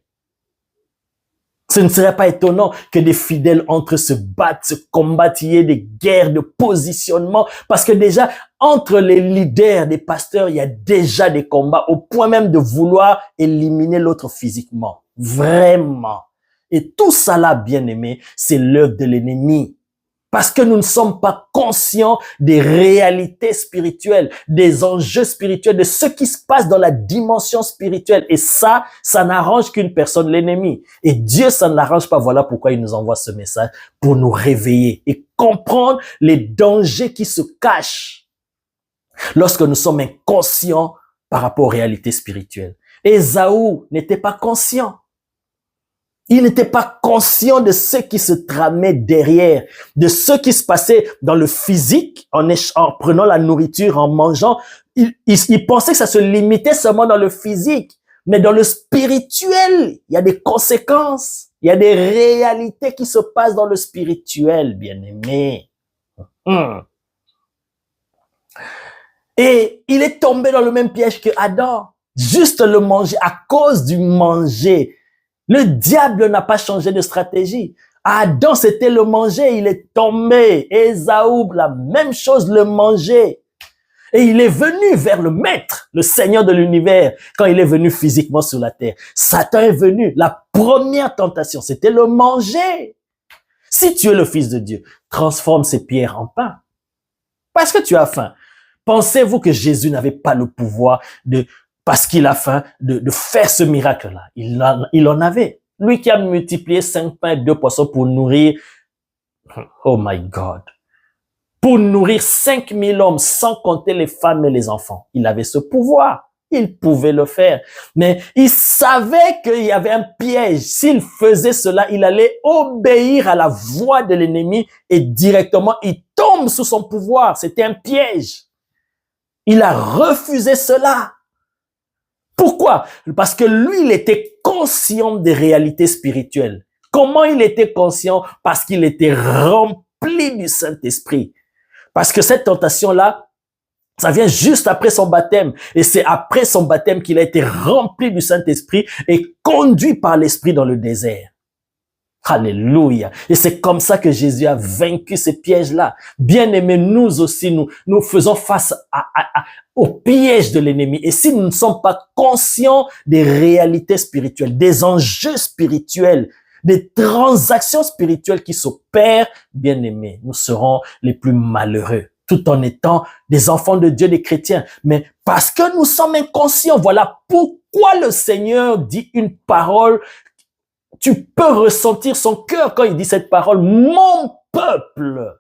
Speaker 1: Ce ne serait pas étonnant que des fidèles entre eux se battent, se combattent, il y ait des guerres de positionnement, parce que déjà, entre les leaders des pasteurs, il y a déjà des combats, au point même de vouloir éliminer l'autre physiquement. Vraiment. Et tout ça là, bien aimé, c'est l'œuvre de l'ennemi. Parce que nous ne sommes pas conscients des réalités spirituelles, des enjeux spirituels, de ce qui se passe dans la dimension spirituelle. Et ça n'arrange qu'une personne, l'ennemi. Et Dieu, ça ne l'arrange pas. Voilà pourquoi il nous envoie ce message, pour nous réveiller et comprendre les dangers qui se cachent lorsque nous sommes inconscients par rapport aux réalités spirituelles. Ésaü n'était pas conscient. Il n'était pas conscient de ce qui se tramait derrière, de ce qui se passait dans le physique, en prenant la nourriture, en mangeant. Il pensait que ça se limitait seulement dans le physique. Mais dans le spirituel, il y a des conséquences. Il y a des réalités qui se passent dans le spirituel, bien-aimé. Et il est tombé dans le même piège que Adam. Juste le manger, à cause du manger. Le diable n'a pas changé de stratégie. Adam, c'était le manger, il est tombé. Ésaü, la même chose, le manger. Et il est venu vers le maître, le Seigneur de l'univers, quand il est venu physiquement sur la terre. Satan est venu. La première tentation, c'était le manger. Si tu es le Fils de Dieu, transforme ces pierres en pain. Parce que tu as faim. Pensez-vous que Jésus n'avait pas le pouvoir parce qu'il a faim, de faire ce miracle-là? Il en avait. Lui qui a multiplié 5 pains et 2 poissons pour nourrir, oh my God, pour nourrir 5000 hommes sans compter les femmes et les enfants. Il avait ce pouvoir. Il pouvait le faire. Mais il savait qu'il y avait un piège. S'il faisait cela, il allait obéir à la voix de l'ennemi et directement, il tombe sous son pouvoir. C'était un piège. Il a refusé cela. Pourquoi? Parce que lui, il était conscient des réalités spirituelles. Comment il était conscient? Parce qu'il était rempli du Saint-Esprit. Parce que cette tentation-là, ça vient juste après son baptême. Et c'est après son baptême qu'il a été rempli du Saint-Esprit et conduit par l'Esprit dans le désert. Alléluia. Et c'est comme ça que Jésus a vaincu ces pièges-là. Bien aimés, nous aussi, nous faisons face aux pièges de l'ennemi. Et si nous ne sommes pas conscients des réalités spirituelles, des enjeux spirituels, des transactions spirituelles qui s'opèrent, bien aimés, nous serons les plus malheureux, tout en étant des enfants de Dieu, des chrétiens. Mais parce que nous sommes inconscients, voilà pourquoi le Seigneur dit une parole. Tu peux ressentir son cœur quand il dit cette parole. Mon peuple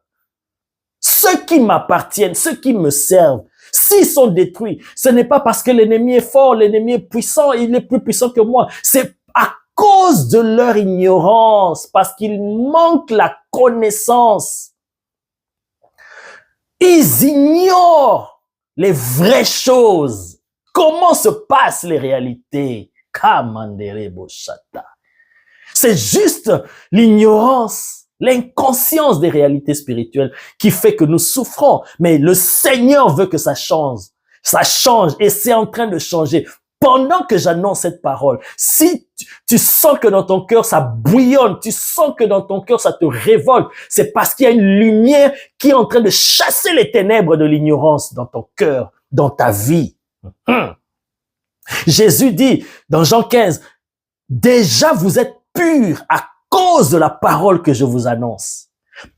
Speaker 1: Ceux qui m'appartiennent, ceux qui me servent, s'ils sont détruits, ce n'est pas parce que l'ennemi est fort, l'ennemi est puissant, il est plus puissant que moi. C'est à cause de leur ignorance, parce qu'ils manquent la connaissance. Ils ignorent les vraies choses. Comment se passent les réalités? C'est juste l'ignorance, l'inconscience des réalités spirituelles qui fait que nous souffrons. Mais le Seigneur veut que ça change. Ça change et c'est en train de changer. Pendant que j'annonce cette parole, si tu sens que dans ton cœur ça bouillonne, tu sens que dans ton cœur ça te révolte, c'est parce qu'il y a une lumière qui est en train de chasser les ténèbres de l'ignorance dans ton cœur, dans ta vie. Jésus dit dans Jean 15, déjà vous êtes purs à cause de la parole que je vous annonce.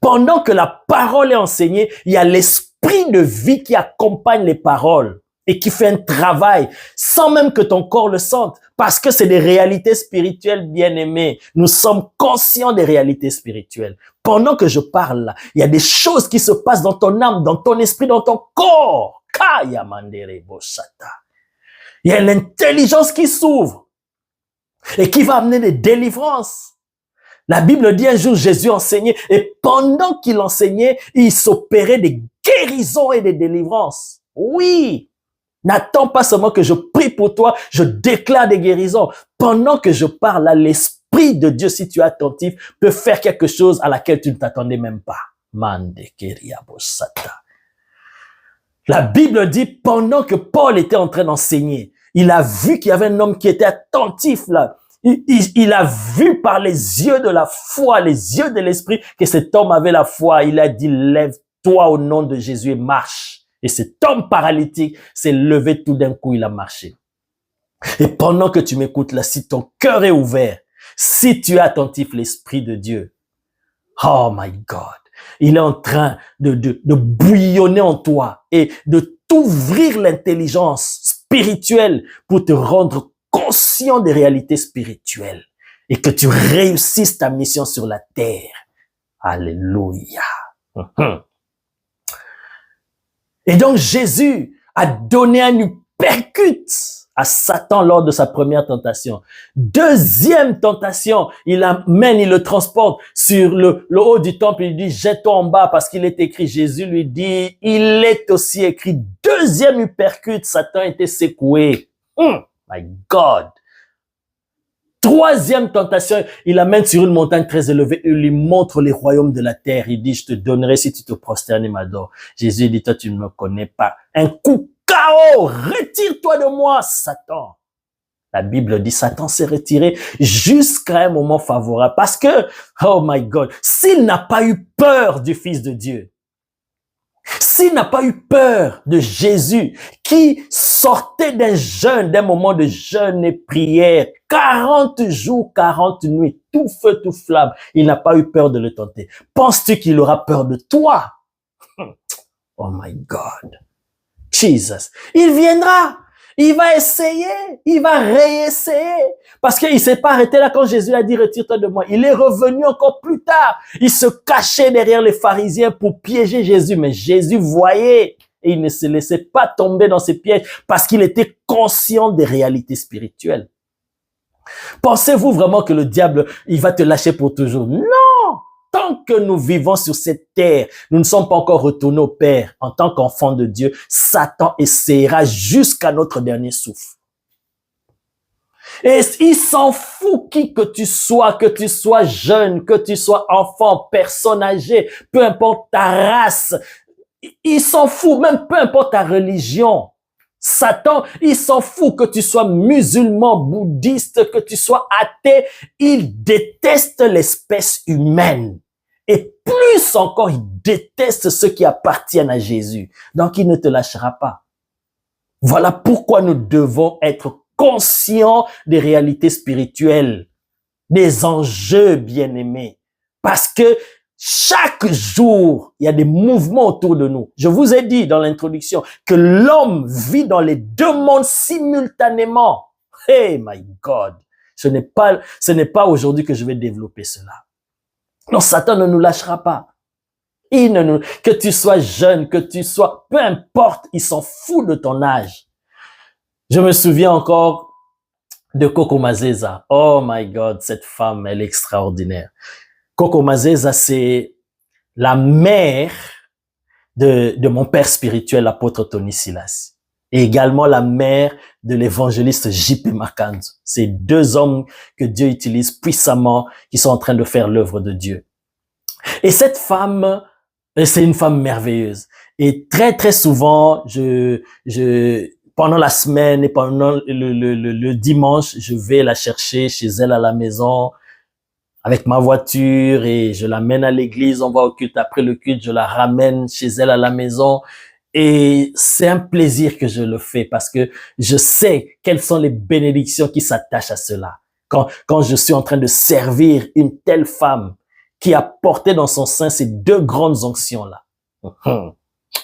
Speaker 1: Pendant que la parole est enseignée, il y a l'esprit de vie qui accompagne les paroles et qui fait un travail sans même que ton corps le sente, parce que c'est des réalités spirituelles, bien-aimés. Nous sommes conscients des réalités spirituelles. Pendant que je parle là, il y a des choses qui se passent dans ton âme, dans ton esprit, dans ton corps. Il y a l'intelligence qui s'ouvre et qui va amener des délivrances. La Bible dit un jour, Jésus enseignait, et pendant qu'il enseignait, il s'opérait des guérisons et des délivrances. Oui, n'attends pas seulement que je prie pour toi, je déclare des guérisons. Pendant que je parle, là, l'Esprit de Dieu, si tu es attentif, peut faire quelque chose à laquelle tu ne t'attendais même pas. La Bible dit, pendant que Paul était en train d'enseigner, il a vu qu'il y avait un homme qui était attentif là. Il a vu par les yeux de la foi, les yeux de l'esprit, que cet homme avait la foi. Il a dit, lève-toi au nom de Jésus et marche. Et cet homme paralytique s'est levé tout d'un coup, il a marché. Et pendant que tu m'écoutes là, si ton cœur est ouvert, si tu es attentif, l'Esprit de Dieu, oh my God, il est en train de bouillonner en toi et de t'ouvrir l'intelligence spirituelle pour te rendre conscient des réalités spirituelles et que tu réussisses ta mission sur la terre. Alléluia. Et donc Jésus a donné un uppercut à Satan lors de sa première tentation. Deuxième tentation, il le transporte sur le haut du temple, il dit jette-toi en bas parce qu'il est écrit. Jésus lui dit, il est aussi écrit. Deuxième uppercut, Satan était secoué. My God. Troisième tentation, il l'amène sur une montagne très élevée et il lui montre les royaumes de la terre. Il dit, je te donnerai si tu te prosternes et m'adores. Jésus dit, toi, tu ne me connais pas. Un coup KO, retire-toi de moi, Satan. La Bible dit, Satan s'est retiré jusqu'à un moment favorable. Parce que, oh my God, s'il n'a pas eu peur du Fils de Dieu, s'il n'a pas eu peur de Jésus qui sortait d'un jeûne, d'un moment de jeûne et prière, 40 jours, 40 nuits, tout feu, tout flamme, il n'a pas eu peur de le tenter. Penses-tu qu'il aura peur de toi? Oh my God. Jesus. Il viendra. Il va essayer. Il va réessayer. Parce qu'il ne s'est pas arrêté là quand Jésus a dit retire-toi de moi. Il est revenu encore plus tard. Il se cachait derrière les pharisiens pour piéger Jésus. Mais Jésus voyait et il ne se laissait pas tomber dans ces pièges parce qu'il était conscient des réalités spirituelles. Pensez-vous vraiment que le diable, il va te lâcher pour toujours? Non! Tant que nous vivons sur cette terre, nous ne sommes pas encore retournés au Père. En tant qu'enfants de Dieu, Satan essaiera jusqu'à notre dernier souffle. Et il s'en fout que tu sois jeune, que tu sois enfant, personne âgée, peu importe ta race. Il s'en fout, même peu importe ta religion. Satan, il s'en fout que tu sois musulman, bouddhiste, que tu sois athée. Il déteste l'espèce humaine. Et plus encore, il déteste ceux qui appartiennent à Jésus. Donc, il ne te lâchera pas. Voilà pourquoi nous devons être conscients des réalités spirituelles, des enjeux bien-aimés. Parce que chaque jour, il y a des mouvements autour de nous. Je vous ai dit dans l'introduction que l'homme vit dans les deux mondes simultanément. Hey my God! Ce n'est pas aujourd'hui que je vais développer cela. Non, Satan ne nous lâchera pas. Que tu sois jeune, que tu sois, peu importe, ils s'en foutent de ton âge. Je me souviens encore de Coco Mazeza. Oh my God, cette femme, elle est extraordinaire. Coco Mazeza, c'est la mère de mon père spirituel, l'apôtre Tony Silas. Et également la mère de l'évangéliste J.P. Makanzu. C'est deux hommes que Dieu utilise puissamment, qui sont en train de faire l'œuvre de Dieu. Et cette femme, c'est une femme merveilleuse. Et très, très souvent, pendant la semaine et pendant le dimanche, je vais la chercher chez elle à la maison avec ma voiture et je l'amène à l'église, on va au culte. Après le culte, je la ramène chez elle à la maison. Et c'est un plaisir que je le fais parce que je sais quelles sont les bénédictions qui s'attachent à cela. Quand je suis en train de servir une telle femme qui a porté dans son sein ces deux grandes onctions-là.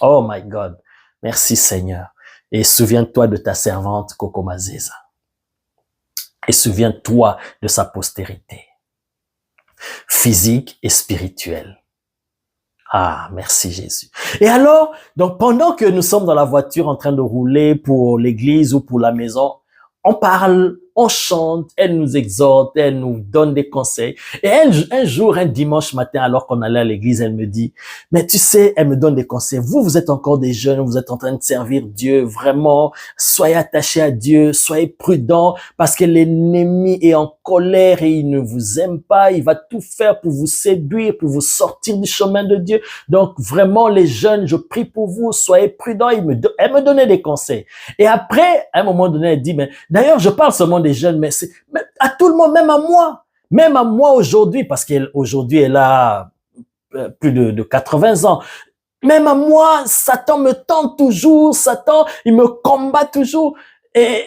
Speaker 1: Oh my God. Merci Seigneur. Et souviens-toi de ta servante Coco Mazeza. Et souviens-toi de sa postérité. Physique et spirituelle. Ah, merci Jésus. Et alors, donc pendant que nous sommes dans la voiture en train de rouler pour l'église ou pour la maison, on parle, on chante, elle nous exhorte, elle nous donne des conseils. Et un jour, un dimanche matin, alors qu'on allait à l'église, elle me dit, mais tu sais, elle me donne des conseils. Vous êtes encore des jeunes, vous êtes en train de servir Dieu, vraiment, soyez attachés à Dieu, soyez prudents, parce que l'ennemi est en colère et il ne vous aime pas, il va tout faire pour vous séduire, pour vous sortir du chemin de Dieu. Donc, vraiment, les jeunes, je prie pour vous, soyez prudents. Elle me donnait des conseils. Et après, à un moment donné, elle dit, mais d'ailleurs, je parle seulement des jeunes, mais c'est à tout le monde, même à moi aujourd'hui, parce qu'aujourd'hui, elle a plus de 80 ans. Même à moi, Satan me tente toujours, Satan, il me combat toujours. Et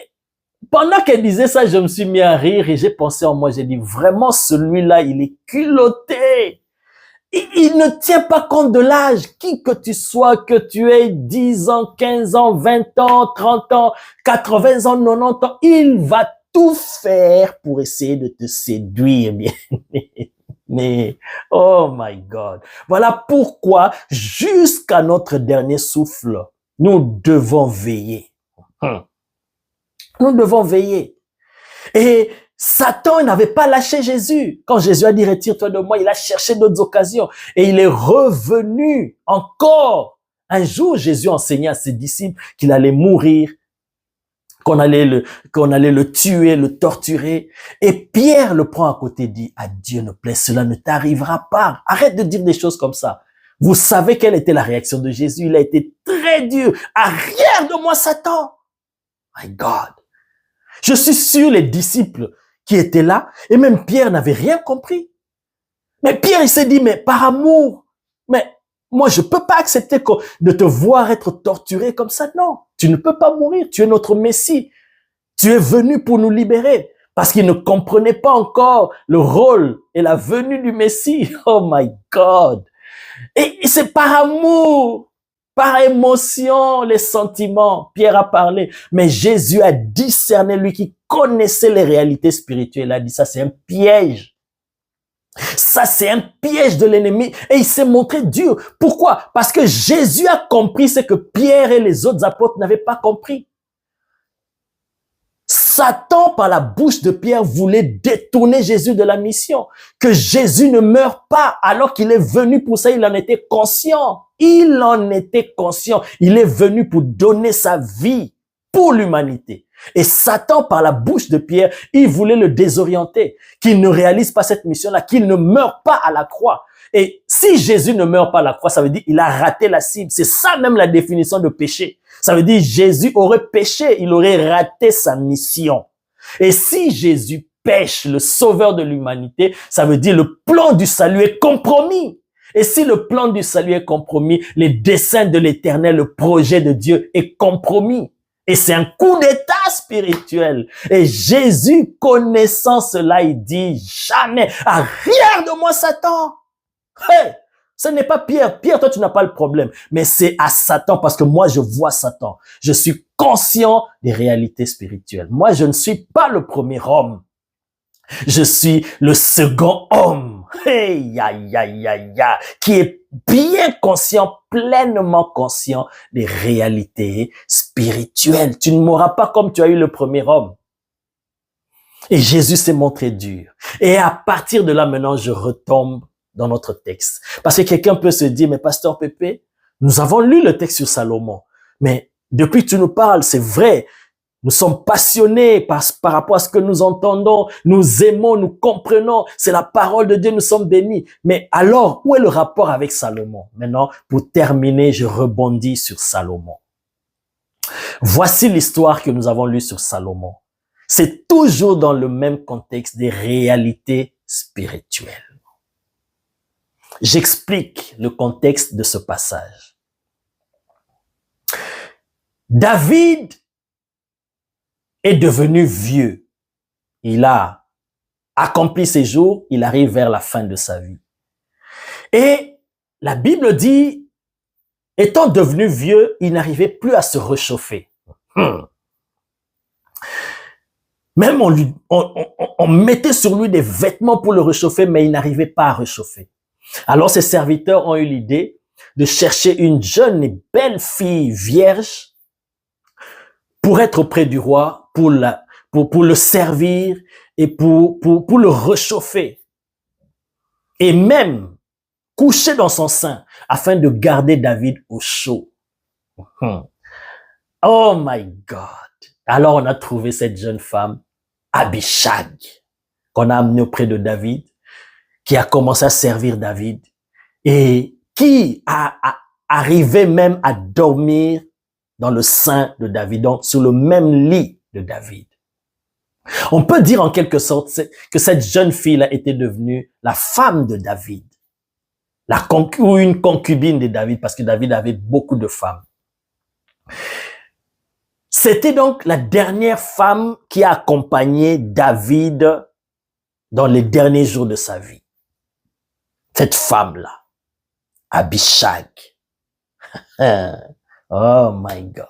Speaker 1: pendant qu'elle disait ça, je me suis mis à rire et j'ai pensé en moi, j'ai dit, vraiment, celui-là, il est culotté. Il ne tient pas compte de l'âge, qui que tu sois, que tu aies 10 ans, 15 ans, 20 ans, 30 ans, 80 ans, 90 ans, il va tout faire pour essayer de te séduire, bien. Mais, oh my God. Voilà pourquoi, jusqu'à notre dernier souffle, nous devons veiller. Nous devons veiller. Et Satan n'avait pas lâché Jésus. Quand Jésus a dit « Retire-toi de moi », il a cherché d'autres occasions. Et il est revenu encore. Un jour, Jésus enseignait à ses disciples qu'il allait mourir, qu'on allait le tuer, le torturer. Et Pierre le prend à côté et dit « À Dieu ne plaît, cela ne t'arrivera pas. » Arrête de dire des choses comme ça. Vous savez quelle était la réaction de Jésus. Il a été très dur. « Arrière de moi, Satan !» My God. Je suis sûr les disciples qui étaient là, et même Pierre n'avait rien compris. Mais Pierre, il s'est dit, mais par amour, mais moi, je peux pas accepter de te voir être torturé comme ça. Non, tu ne peux pas mourir. Tu es notre Messie. Tu es venu pour nous libérer. Parce qu'il ne comprenait pas encore le rôle et la venue du Messie. Oh my God. Et c'est par amour, par émotion, les sentiments. Pierre a parlé. Mais Jésus a discerné, lui qui connaissait les réalités spirituelles. Il a dit, ça c'est un piège. Ça, c'est un piège de l'ennemi et il s'est montré dur. Pourquoi? Parce que Jésus a compris ce que Pierre et les autres apôtres n'avaient pas compris. Satan, par la bouche de Pierre, voulait détourner Jésus de la mission. Que Jésus ne meure pas alors qu'il est venu pour ça. Il en était conscient. Il en était conscient. Il est venu pour donner sa vie pour l'humanité. Et Satan, par la bouche de Pierre, il voulait le désorienter, qu'il ne réalise pas cette mission-là, qu'il ne meure pas à la croix. Et si Jésus ne meurt pas à la croix, ça veut dire qu'il a raté la cible. C'est ça même la définition de péché. Ça veut dire Jésus aurait péché, il aurait raté sa mission. Et si Jésus pêche, le sauveur de l'humanité, ça veut dire le plan du salut est compromis. Et si le plan du salut est compromis, les desseins de l'Éternel, le projet de Dieu est compromis. Et c'est un coup d'état spirituel. Et Jésus, connaissant cela, il dit jamais, arrière de moi Satan. Hey, ce n'est pas Pierre. Pierre, toi, tu n'as pas le problème. Mais c'est à Satan parce que moi, je vois Satan. Je suis conscient des réalités spirituelles. Moi, je ne suis pas le premier homme. Je suis le second homme. Hey, ya, ya, ya, ya, qui est bien conscient, pleinement conscient des réalités spirituelles. Tu ne mourras pas comme tu as eu le premier homme. Et Jésus s'est montré dur. Et à partir de là, maintenant, je retombe dans notre texte. Parce que quelqu'un peut se dire, mais pasteur Pépé, nous avons lu le texte sur Salomon. Mais depuis que tu nous parles, c'est vrai, nous sommes passionnés par rapport à ce que nous entendons, nous aimons, nous comprenons, c'est la parole de Dieu, nous sommes bénis. Mais alors, où est le rapport avec Salomon? Maintenant, pour terminer, je rebondis sur Salomon. Voici l'histoire que nous avons lue sur Salomon. C'est toujours dans le même contexte des réalités spirituelles. J'explique le contexte de ce passage. David est devenu vieux. Il a accompli ses jours, il arrive vers la fin de sa vie. Et la Bible dit, étant devenu vieux, il n'arrivait plus à se réchauffer. Même on mettait sur lui des vêtements pour le réchauffer, mais il n'arrivait pas à réchauffer. Alors ses serviteurs ont eu l'idée de chercher une jeune et belle fille vierge pour être auprès du roi, pour le servir et pour le réchauffer. Et même coucher dans son sein afin de garder David au chaud. Oh my God! Alors on a trouvé cette jeune femme, Abishag, qu'on a amenée auprès de David, qui a commencé à servir David et qui a arrivé même à dormir dans le sein de David, donc sur le même lit de David. On peut dire en quelque sorte que cette jeune fille-là était devenue la femme de David, ou une concubine de David, parce que David avait beaucoup de femmes. C'était donc la dernière femme qui a accompagné David dans les derniers jours de sa vie. Cette femme-là, Abishag. Oh my God.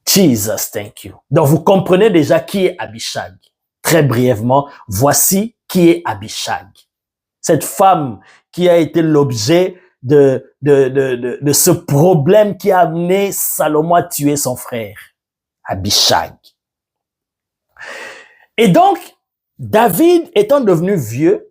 Speaker 1: Jesus, thank you. Donc, vous comprenez déjà qui est Abishag. Très brièvement, voici qui est Abishag. Cette femme qui a été l'objet de ce problème qui a amené Salomon à tuer son frère. Abishag. Et donc, David étant devenu vieux,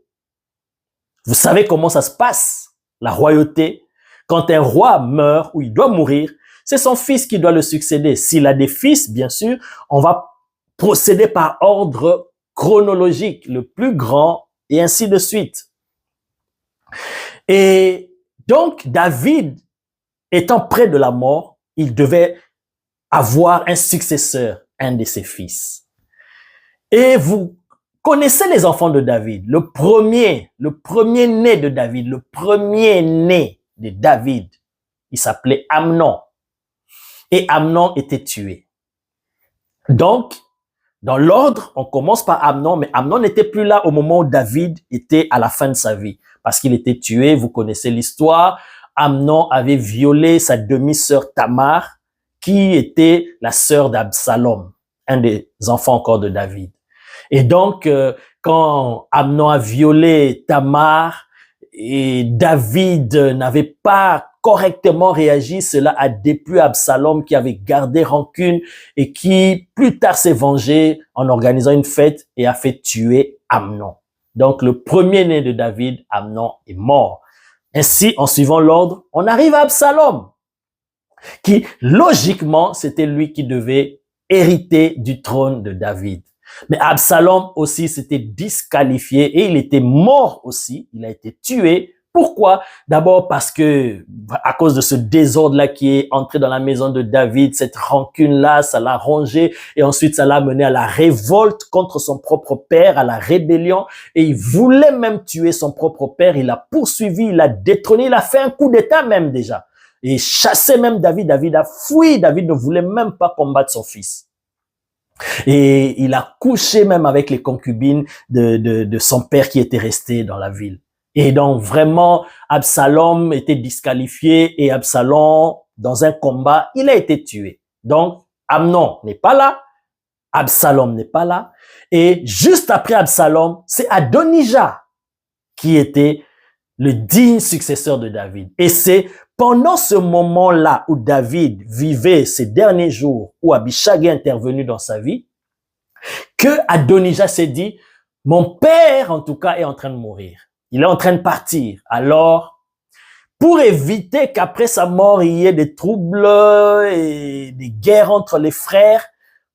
Speaker 1: vous savez comment ça se passe, la royauté. Quand un roi meurt ou il doit mourir, c'est son fils qui doit le succéder. S'il a des fils, bien sûr, on va procéder par ordre chronologique, le plus grand et ainsi de suite. Et donc, David, étant près de la mort, il devait avoir un successeur, un de ses fils. Et vous connaissez les enfants de David. Le premier né de David, le premier né de David, il s'appelait Amnon. Et Amnon était tué. Donc, dans l'ordre, on commence par Amnon, mais Amnon n'était plus là au moment où David était à la fin de sa vie, parce qu'il était tué, vous connaissez l'histoire. Amnon avait violé sa demi-sœur Tamar, qui était la sœur d'Absalom, un des enfants encore de David. Et donc, quand Amnon a violé Tamar, et David n'avait pas correctement réagi, cela a déplu Absalom qui avait gardé rancune et qui plus tard s'est vengé en organisant une fête et a fait tuer Amnon. Donc le premier-né de David, Amnon, est mort. Ainsi, en suivant l'ordre, on arrive à Absalom, qui logiquement, c'était lui qui devait hériter du trône de David. Mais Absalom aussi s'était disqualifié et il était mort aussi, il a été tué. Pourquoi? D'abord parce que, à cause de ce désordre-là qui est entré dans la maison de David, cette rancune-là, ça l'a rongé et ensuite ça l'a mené à la révolte contre son propre père, à la rébellion et il voulait même tuer son propre père, il l'a poursuivi, il l'a détrôné, il a fait un coup d'état même déjà et chassé même David. David a fui, David ne voulait même pas combattre son fils. Et il a couché même avec les concubines de son père qui était resté dans la ville. Et donc vraiment, Absalom était disqualifié et Absalom, dans un combat, il a été tué. Donc, Amnon n'est pas là, Absalom n'est pas là. Et juste après Absalom, c'est Adonijah qui était le digne successeur de David. Et c'est pendant ce moment-là où David vivait ses derniers jours, où Abishag est intervenu dans sa vie, que Adonijah s'est dit, mon père, en tout cas, est en train de mourir. Il est en train de partir. Alors, pour éviter qu'après sa mort, il y ait des troubles et des guerres entre les frères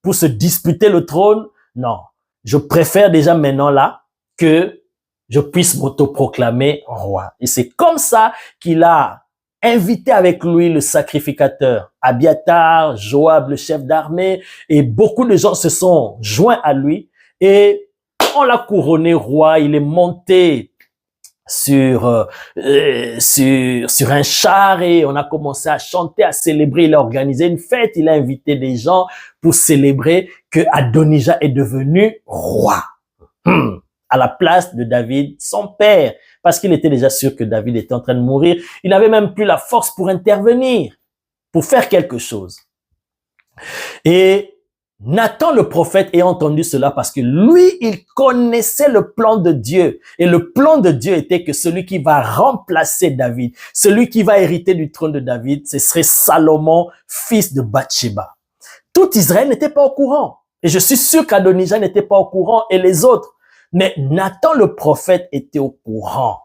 Speaker 1: pour se disputer le trône, non. Je préfère déjà maintenant là que je puisse m'autoproclamer roi. Et c'est comme ça qu'il a invité avec lui le sacrificateur Abiatar, Joab, le chef d'armée, et beaucoup de gens se sont joints à lui et on l'a couronné roi. Il est monté sur un char et on a commencé à chanter, à célébrer. Il a organisé une fête, il a invité des gens pour célébrer que Adonijah est devenu roi. À la place de David, son père, parce qu'il était déjà sûr que David était en train de mourir. Il n'avait même plus la force pour intervenir, pour faire quelque chose. Et Nathan le prophète a entendu cela parce que lui, il connaissait le plan de Dieu. Et le plan de Dieu était que celui qui va remplacer David, celui qui va hériter du trône de David, ce serait Salomon, fils de Bathsheba. Tout Israël n'était pas au courant. Et je suis sûr qu'Adonijah n'était pas au courant et les autres. Mais Nathan le prophète était au courant.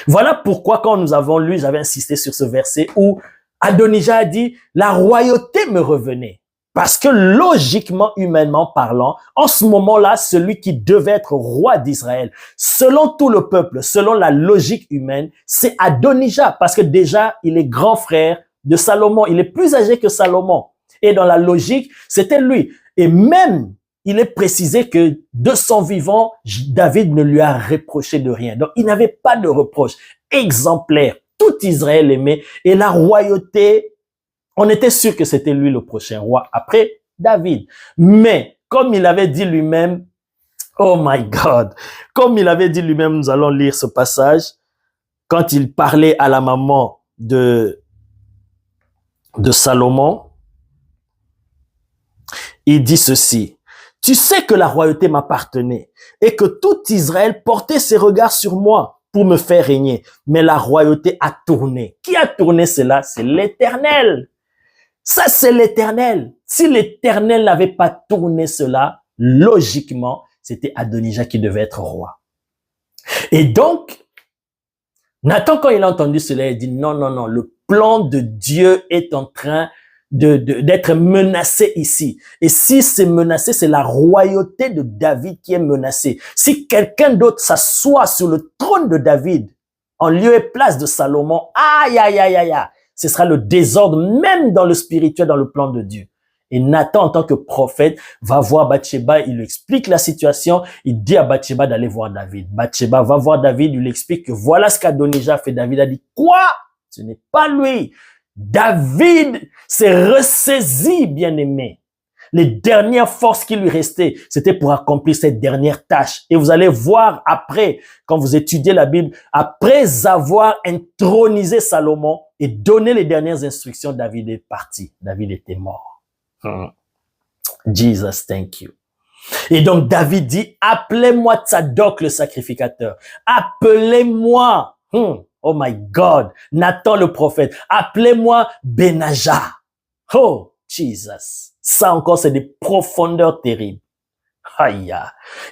Speaker 1: Voilà pourquoi quand nous avons lu, j'avais insisté sur ce verset où Adonijah a dit, la royauté me revenait. Parce que logiquement, humainement parlant, en ce moment-là, celui qui devait être roi d'Israël, selon tout le peuple, selon la logique humaine, c'est Adonijah. Parce que déjà, il est grand frère de Salomon. Il est plus âgé que Salomon. Et dans la logique, c'était lui. Et même, il est précisé que de son vivant, David ne lui a reproché de rien. Donc, il n'avait pas de reproche. Exemplaire. Tout Israël aimait. Et la royauté, on était sûr que c'était lui le prochain roi après David. Mais, comme il avait dit lui-même, oh my God, comme il avait dit lui-même, nous allons lire ce passage, quand il parlait à la maman de Salomon, il dit ceci, « Tu sais que la royauté m'appartenait et que tout Israël portait ses regards sur moi pour me faire régner. Mais la royauté a tourné. » Qui a tourné cela? C'est l'Éternel. Ça, c'est l'Éternel. Si l'Éternel n'avait pas tourné cela, logiquement, c'était Adonijah qui devait être roi. Et donc, Nathan, quand il a entendu cela, il dit non, non, non, le plan de Dieu est en train d'être menacé ici. Et si c'est menacé, c'est la royauté de David qui est menacée. Si quelqu'un d'autre s'assoit sur le trône de David, en lieu et place de Salomon, aïe, aïe, aïe, aïe, aïe, ce sera le désordre, même dans le spirituel, dans le plan de Dieu. Et Nathan, en tant que prophète, va voir Bathsheba, il lui explique la situation, il dit à Bathsheba d'aller voir David. Bathsheba va voir David, il lui explique que voilà ce qu'Adonijah a fait. David a dit, quoi? Ce n'est pas lui. David s'est ressaisi, bien-aimé. Les dernières forces qui lui restaient, c'était pour accomplir cette dernière tâche. Et vous allez voir après, quand vous étudiez la Bible, après avoir intronisé Salomon et donné les dernières instructions, David est parti. David était mort. Jesus, thank you. Et donc David dit, appelez-moi Tsadok le sacrificateur. Appelez-moi, oh my God, Nathan le prophète. Appelez-moi Benajah. Oh, Jesus. Ça encore, c'est des profondeurs terribles. Aïe.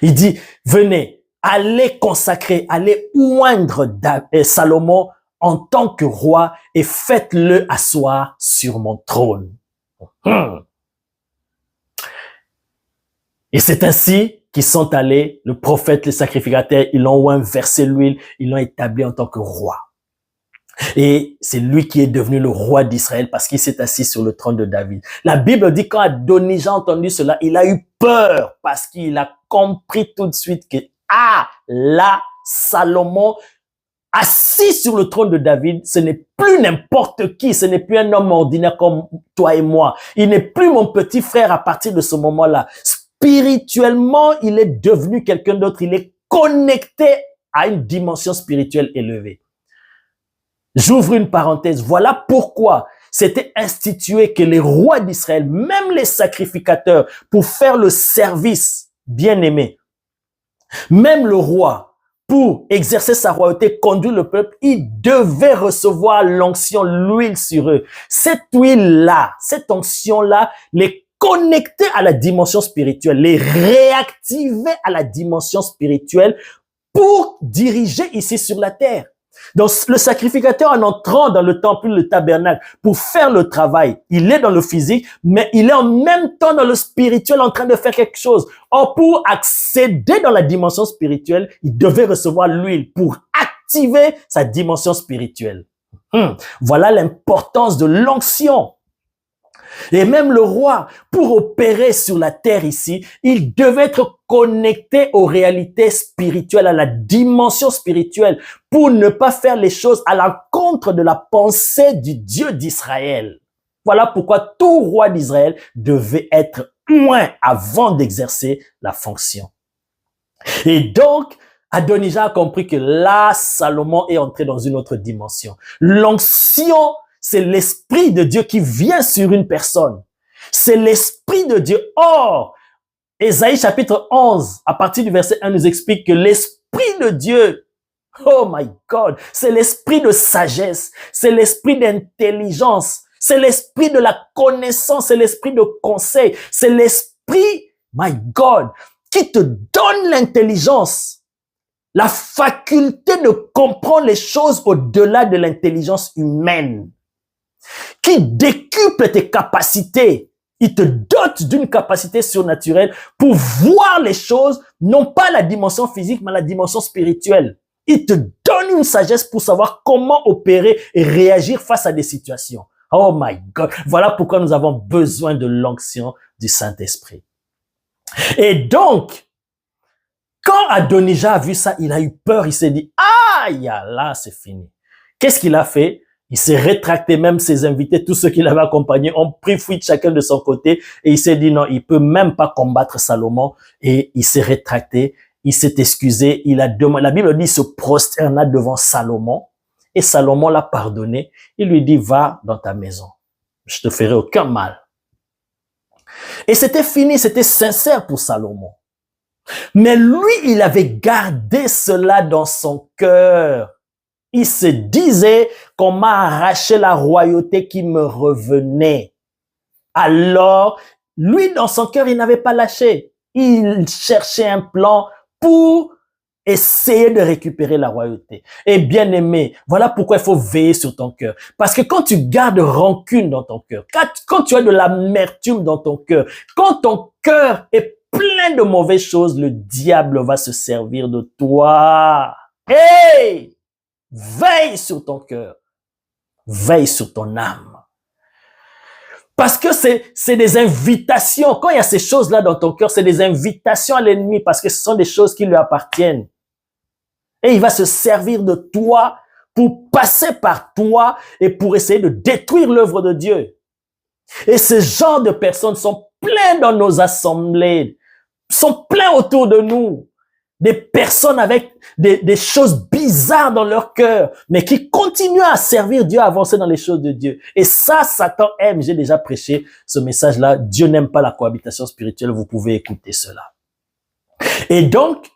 Speaker 1: Il dit, venez, allez consacrer, allez oindre Salomon en tant que roi et faites-le asseoir sur mon trône. Et c'est ainsi qu'ils sont allés, le prophète, les sacrificateurs, ils l'ont oint, versé l'huile, ils l'ont établi en tant que roi. Et c'est lui qui est devenu le roi d'Israël parce qu'il s'est assis sur le trône de David. La Bible dit quand Adonijah a entendu cela, il a eu peur parce qu'il a compris tout de suite que, là, Salomon, assis sur le trône de David, ce n'est plus n'importe qui, ce n'est plus un homme ordinaire comme toi et moi. Il n'est plus mon petit frère à partir de ce moment-là. Spirituellement, il est devenu quelqu'un d'autre. Il est connecté à une dimension spirituelle élevée. J'ouvre une parenthèse. Voilà pourquoi c'était institué que les rois d'Israël, même les sacrificateurs, pour faire le service bien-aimé, même le roi, pour exercer sa royauté, conduire le peuple, il devait recevoir l'onction, l'huile sur eux. Cette huile-là, cette onction-là, les connecter à la dimension spirituelle, les réactiver à la dimension spirituelle pour diriger ici sur la terre. Donc, le sacrificateur, en entrant dans le temple, le tabernacle, pour faire le travail, il est dans le physique, mais il est en même temps dans le spirituel en train de faire quelque chose. Or, pour accéder dans la dimension spirituelle, il devait recevoir l'huile pour activer sa dimension spirituelle. Voilà l'importance de l'onction. Et même le roi, pour opérer sur la terre ici, il devait être connecté aux réalités spirituelles, à la dimension spirituelle, pour ne pas faire les choses à l'encontre de la pensée du Dieu d'Israël. Voilà pourquoi tout roi d'Israël devait être loin avant d'exercer la fonction. Et donc, Adonijah a compris que là, Salomon est entré dans une autre dimension. L'onction, c'est l'Esprit de Dieu qui vient sur une personne. C'est l'Esprit de Dieu. Or, Ésaïe chapitre 11, à partir du verset 1, nous explique que l'Esprit de Dieu, oh my God, c'est l'Esprit de sagesse, c'est l'Esprit d'intelligence, c'est l'Esprit de la connaissance, c'est l'Esprit de conseil, c'est l'Esprit, my God, qui te donne l'intelligence, la faculté de comprendre les choses au-delà de l'intelligence humaine, qui décuple tes capacités. Il te dote d'une capacité surnaturelle pour voir les choses, non pas la dimension physique, mais la dimension spirituelle. Il te donne une sagesse pour savoir comment opérer et réagir face à des situations. Oh my God! Voilà pourquoi nous avons besoin de l'onction du Saint-Esprit. Et donc, quand Adonijah a vu ça, il a eu peur, il s'est dit, aïe, là, c'est fini. Qu'est-ce qu'il a fait? Il s'est rétracté, même ses invités, tous ceux qui l'avaient accompagné, ont pris fuite chacun de son côté et il s'est dit non, il peut même pas combattre Salomon et il s'est rétracté, il s'est excusé, il a demandé, la Bible dit, il se prosterna devant Salomon et Salomon l'a pardonné. Il lui dit, va dans ta maison, je te ferai aucun mal. Et c'était fini, c'était sincère pour Salomon. Mais lui, il avait gardé cela dans son cœur. Il se disait qu'on m'a arraché la royauté qui me revenait. Alors, lui, dans son cœur, il n'avait pas lâché. Il cherchait un plan pour essayer de récupérer la royauté. Et bien aimé, voilà pourquoi il faut veiller sur ton cœur. Parce que quand tu gardes rancune dans ton cœur, quand tu as de l'amertume dans ton cœur, quand ton cœur est plein de mauvaises choses, le diable va se servir de toi. Hey! Veille sur ton cœur. Veille sur ton âme. Parce que c'est des invitations. Quand il y a ces choses-là dans ton cœur, c'est des invitations à l'ennemi parce que ce sont des choses qui lui appartiennent. Et il va se servir de toi pour passer par toi et pour essayer de détruire l'œuvre de Dieu. Et ce genre de personnes sont pleins dans nos assemblées, sont pleins autour de nous. Des personnes avec des choses bizarres dans leur cœur, mais qui continuent à servir Dieu, à avancer dans les choses de Dieu. Et ça, Satan aime. J'ai déjà prêché ce message-là. Dieu n'aime pas la cohabitation spirituelle. Vous pouvez écouter cela. Et donc,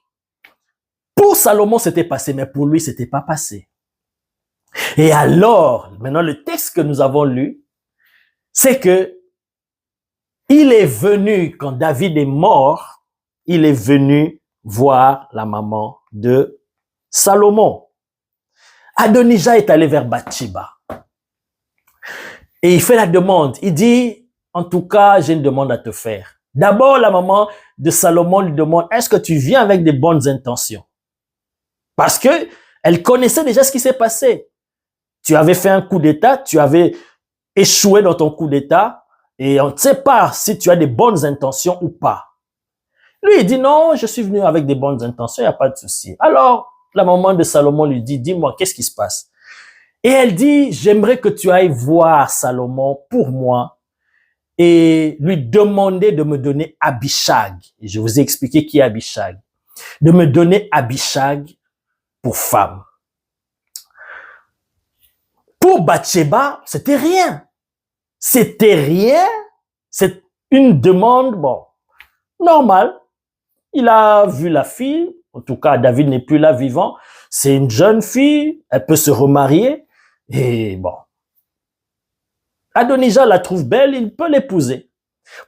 Speaker 1: pour Salomon, c'était passé, mais pour lui, c'était pas passé. Et alors, maintenant, le texte que nous avons lu, c'est que il est venu, quand David est mort, il est venu voir la maman de Salomon. Adonijah est allé vers Bathsheba. Et il fait la demande. Il dit, en tout cas, j'ai une demande à te faire. D'abord, la maman de Salomon lui demande, est-ce que tu viens avec des bonnes intentions? Parce que elle connaissait déjà ce qui s'est passé. Tu avais fait un coup d'État, tu avais échoué dans ton coup d'État, et on ne sait pas si tu as des bonnes intentions ou pas. Lui, il dit, non, je suis venu avec des bonnes intentions, il n'y a pas de souci. Alors, la maman de Salomon lui dit, dis-moi, qu'est-ce qui se passe? Et elle dit, j'aimerais que tu ailles voir Salomon pour moi et lui demander de me donner Abishag. Et je vous ai expliqué qui est Abishag. De me donner Abishag pour femme. Pour Bathsheba, c'était rien. C'était rien. C'est une demande, bon, normale. Il a vu la fille, En tout cas, David n'est plus là vivant. C'est une jeune fille, elle peut se remarier. Et bon, Adonijah la trouve belle, il peut l'épouser.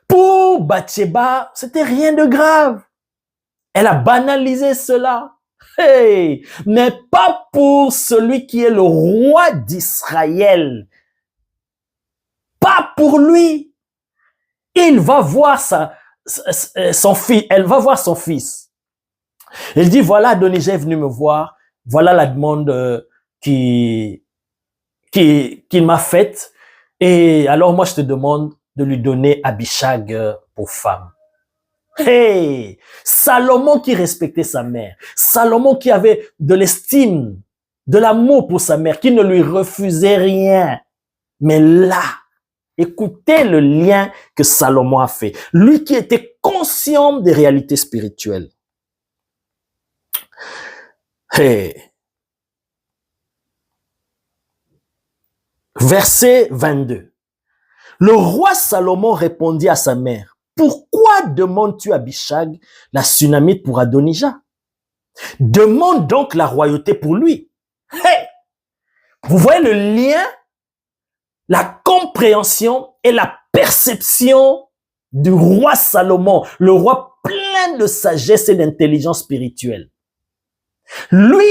Speaker 1: Pour Bathsheba, c'était rien de grave. Elle a banalisé cela. Hey, mais pas pour celui qui est le roi d'Israël. Pas pour lui. Il va voir son fils. Elle va voir son fils. Elle dit, voilà, Adonijah est venu me voir. Voilà la demande qu'il m'a faite. Et alors, moi, je te demande de lui donner Abishag pour femme. Hey! Salomon qui respectait sa mère. Salomon qui avait de l'estime, de l'amour pour sa mère, qui ne lui refusait rien. Mais là, écoutez le lien que Salomon a fait. Lui qui était conscient des réalités spirituelles. Hey. Verset 22. Le roi Salomon répondit à sa mère, « Pourquoi demandes-tu Abishag, la Sunamite, pour Adonijah? Demande donc la royauté pour lui. » Hey! Vous voyez le lien, la compréhension et la perception du roi Salomon, le roi plein de sagesse et d'intelligence spirituelle. Lui,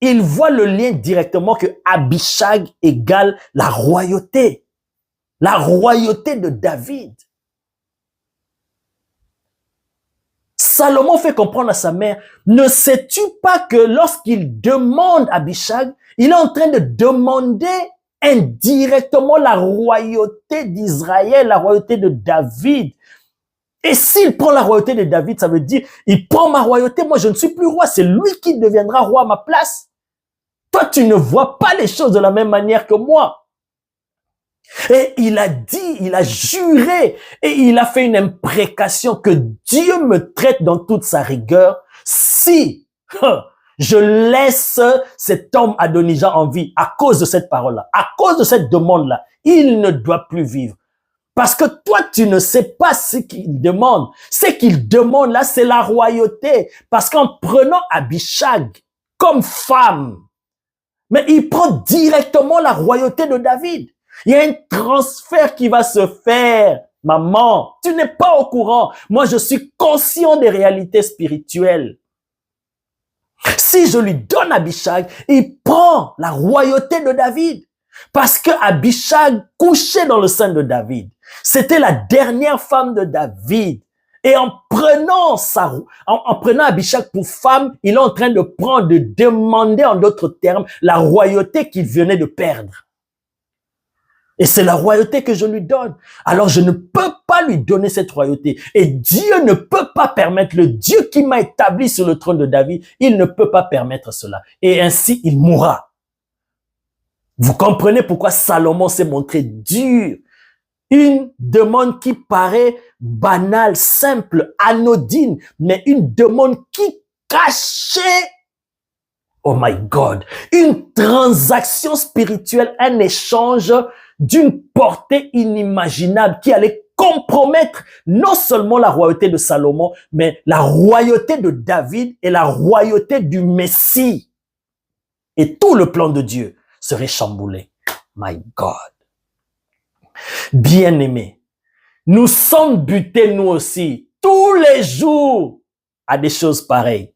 Speaker 1: il voit le lien directement que Abishag égale la royauté de David. Salomon fait comprendre à sa mère, ne sais-tu pas que lorsqu'il demande Abishag, il est en train de demander indirectement la royauté d'Israël, la royauté de David. Et s'il prend la royauté de David, ça veut dire, il prend ma royauté, moi je ne suis plus roi, c'est lui qui deviendra roi à ma place. Toi, tu ne vois pas les choses de la même manière que moi. Et il a dit, il a juré, et il a fait une imprécation que Dieu me traite dans toute sa rigueur si je laisse cet homme Adonijah en vie à cause de cette parole-là, à cause de cette demande-là. Il ne doit plus vivre. Parce que toi, tu ne sais pas ce qu'il demande. Ce qu'il demande là, c'est la royauté. Parce qu'en prenant Abishag comme femme, mais il prend directement la royauté de David. Il y a un transfert qui va se faire. Maman, tu n'es pas au courant. Moi, je suis conscient des réalités spirituelles. Si je lui donne Abishag, il prend la royauté de David. Parce que Abishag couchait dans le sein de David. C'était la dernière femme de David. Et en prenant Abishag pour femme, il est en train de demander en d'autres termes la royauté qu'il venait de perdre. Et c'est la royauté que je lui donne. Alors je ne peux pas lui donner cette royauté. Et Dieu ne peut pas permettre, le Dieu qui m'a établi sur le trône de David, il ne peut pas permettre cela. Et ainsi, il mourra. Vous comprenez pourquoi Salomon s'est montré dur. Une demande qui paraît banale, simple, anodine, mais une demande qui cachait, oh my God, une transaction spirituelle, un échange d'une portée inimaginable qui allait compromettre non seulement la royauté de Salomon, mais la royauté de David et la royauté du Messie. Et tout le plan de Dieu serait chamboulé. My God. Bien-aimés, nous sommes butés nous aussi, tous les jours, à des choses pareilles.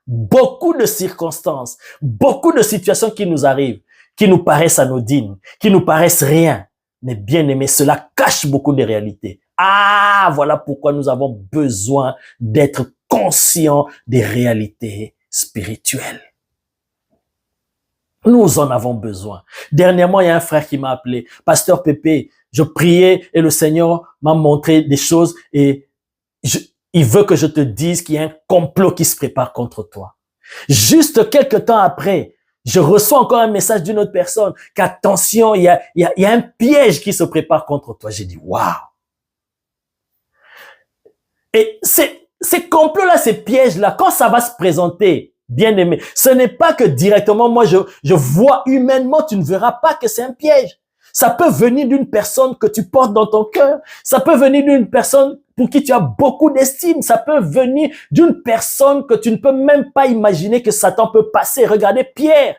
Speaker 1: Beaucoup de circonstances, beaucoup de situations qui nous arrivent, qui nous paraissent anodines, qui nous paraissent rien. Mais bien-aimés, cela cache beaucoup de réalités. Ah, voilà pourquoi nous avons besoin d'être conscients des réalités spirituelles. Nous en avons besoin. Dernièrement, il y a un frère qui m'a appelé. Pasteur Pépé, je priais et le Seigneur m'a montré des choses et il veut que je te dise qu'il y a un complot qui se prépare contre toi. Juste quelques temps après, je reçois encore un message d'une autre personne qu'attention, il y a un piège qui se prépare contre toi. J'ai dit, waouh! Et ces complots-là, ces pièges-là, quand ça va se présenter, bien aimé, ce n'est pas que directement, moi, je vois humainement, tu ne verras pas que c'est un piège. Ça peut venir d'une personne que tu portes dans ton cœur. Ça peut venir d'une personne pour qui tu as beaucoup d'estime. Ça peut venir d'une personne que tu ne peux même pas imaginer que Satan peut passer. Regardez Pierre.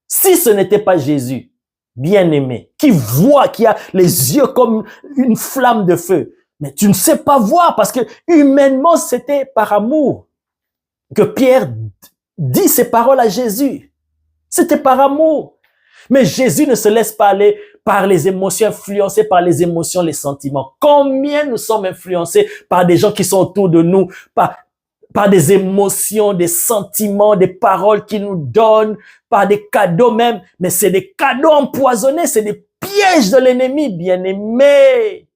Speaker 1: Si ce n'était pas Jésus, bien-aimé, qui voit, qui a les yeux comme une flamme de feu, mais tu ne sais pas voir parce que humainement, c'était par amour que Pierre dit ces paroles à Jésus. C'était par amour. Mais Jésus ne se laisse pas aller par les émotions, influencés par les émotions, les sentiments. Combien nous sommes influencés par des gens qui sont autour de nous, par des émotions, des sentiments, des paroles qu'ils nous donnent, par des cadeaux même. Mais c'est des cadeaux empoisonnés, c'est des pièges de l'ennemi, bien-aimés.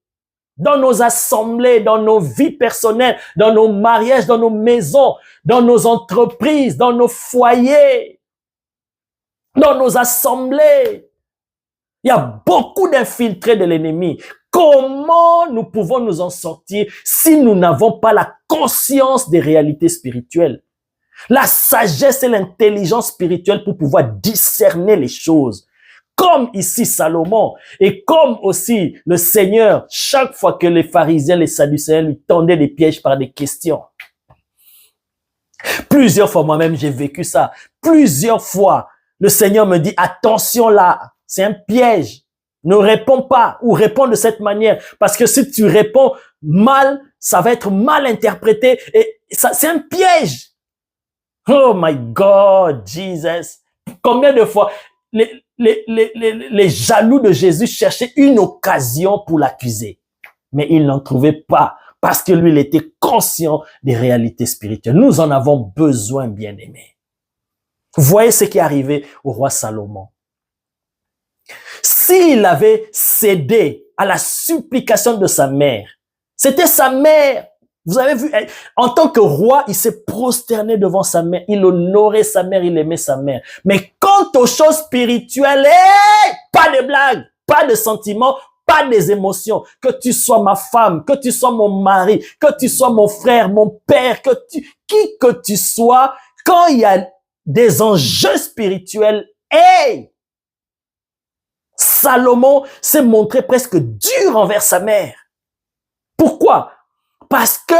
Speaker 1: Dans nos assemblées, dans nos vies personnelles, dans nos mariages, dans nos maisons, dans nos entreprises, dans nos foyers, dans nos assemblées. Il y a beaucoup d'infiltrés de l'ennemi. Comment nous pouvons nous en sortir si nous n'avons pas la conscience des réalités spirituelles? La sagesse et l'intelligence spirituelle pour pouvoir discerner les choses. Comme ici Salomon et comme aussi le Seigneur, chaque fois que les pharisiens, les sadducéens lui tendaient des pièges par des questions. Plusieurs fois, moi-même, j'ai vécu ça. Plusieurs fois, le Seigneur me dit, attention là, c'est un piège. Ne réponds pas ou réponds de cette manière. Parce que si tu réponds mal, ça va être mal interprété et ça, c'est un piège. Oh my God, Jesus. Combien de fois les jaloux de Jésus cherchaient une occasion pour l'accuser. Mais ils n'en trouvaient pas parce que lui, il était conscient des réalités spirituelles. Nous en avons besoin, bien-aimés. Voyez ce qui est arrivé au roi Salomon. S'il avait cédé à la supplication de sa mère, c'était sa mère. Vous avez vu, en tant que roi, il s'est prosterné devant sa mère. Il honorait sa mère, il aimait sa mère. Mais quant aux choses spirituelles, pas de blagues, pas de sentiments, pas des émotions. Que tu sois ma femme, que tu sois mon mari, que tu sois mon frère, mon père, qui que tu sois, quand il y a des enjeux spirituels, Salomon s'est montré presque dur envers sa mère. Pourquoi? Parce que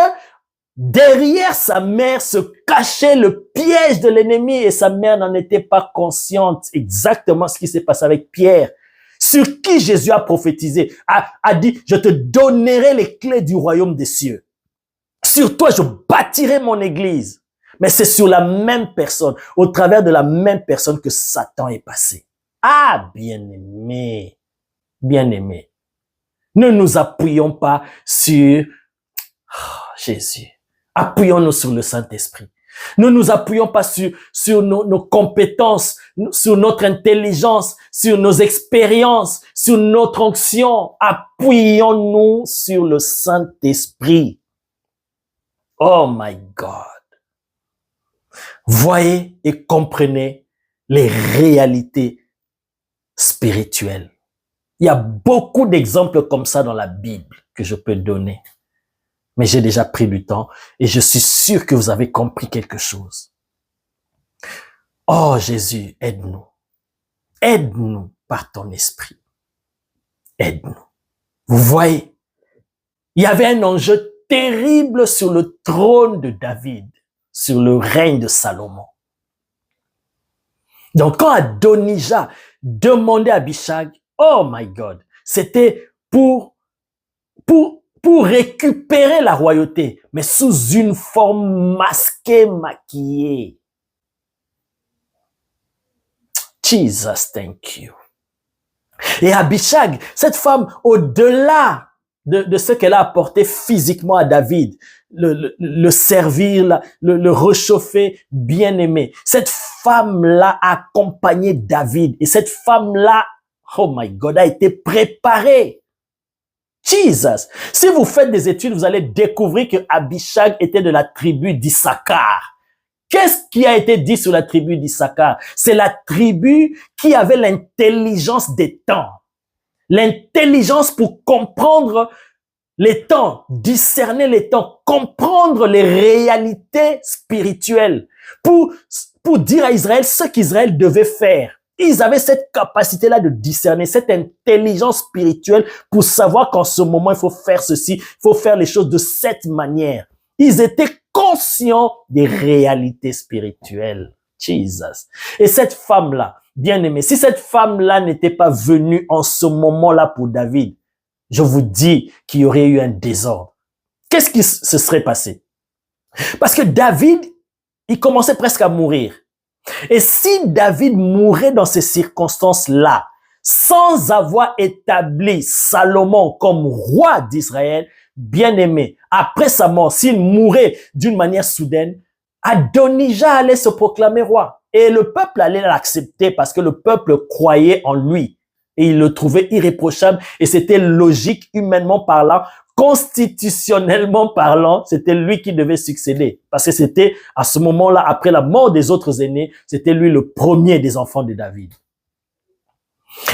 Speaker 1: derrière sa mère se cachait le piège de l'ennemi et sa mère n'en était pas consciente. Exactement ce qui s'est passé avec Pierre, sur qui Jésus a prophétisé, a dit, je te donnerai les clés du royaume des cieux. Sur toi, je bâtirai mon église. Mais c'est sur la même personne, au travers de la même personne que Satan est passé. Ah, bien-aimé, bien-aimé. Ne nous appuyons pas sur Jésus. Appuyons-nous sur le Saint-Esprit. Ne nous appuyons pas sur nos compétences, sur notre intelligence, sur nos expériences, sur notre onction. Appuyons-nous sur le Saint-Esprit. Oh my God. Voyez et comprenez les réalités spirituelles. Il y a beaucoup d'exemples comme ça dans la Bible que je peux donner. Mais j'ai déjà pris du temps et je suis sûr que vous avez compris quelque chose. Oh Jésus, aide-nous. Aide-nous par ton esprit. Aide-nous. Vous voyez, il y avait un enjeu terrible sur le trône de David, sur le règne de Salomon. Donc quand Adonijah demandait à Abishag, oh my God, c'était pour récupérer la royauté, mais sous une forme masquée, maquillée. Jesus, thank you. Et Abishag, cette femme, au-delà de ce qu'elle a apporté physiquement à David, le servir, le réchauffer, bien aimé. Cette femme-là a accompagné David. Et cette femme-là, oh my God, a été préparée. Jesus. Si vous faites des études, vous allez découvrir que Abishag était de la tribu d'Issachar. Qu'est-ce qui a été dit sur la tribu d'Issachar? C'est la tribu qui avait l'intelligence des temps. L'intelligence pour comprendre les temps, discerner les temps, comprendre les réalités spirituelles, pour dire à Israël ce qu'Israël devait faire. Ils avaient cette capacité-là de discerner, cette intelligence spirituelle pour savoir qu'en ce moment, il faut faire ceci, il faut faire les choses de cette manière. Ils étaient conscients des réalités spirituelles. Jesus. Et cette femme-là, bien aimée, si cette femme-là n'était pas venue en ce moment-là pour David, je vous dis qu'il y aurait eu un désordre. Qu'est-ce qui se serait passé? Parce que David, il commençait presque à mourir. Et si David mourait dans ces circonstances-là, sans avoir établi Salomon comme roi d'Israël, bien aimé, après sa mort, s'il mourait d'une manière soudaine, Adonijah allait se proclamer roi. Et le peuple allait l'accepter parce que le peuple croyait en lui. Et il le trouvait irréprochable. Et c'était logique, humainement parlant, constitutionnellement parlant, c'était lui qui devait succéder. Parce que c'était à ce moment-là, après la mort des autres aînés, c'était lui le premier des enfants de David.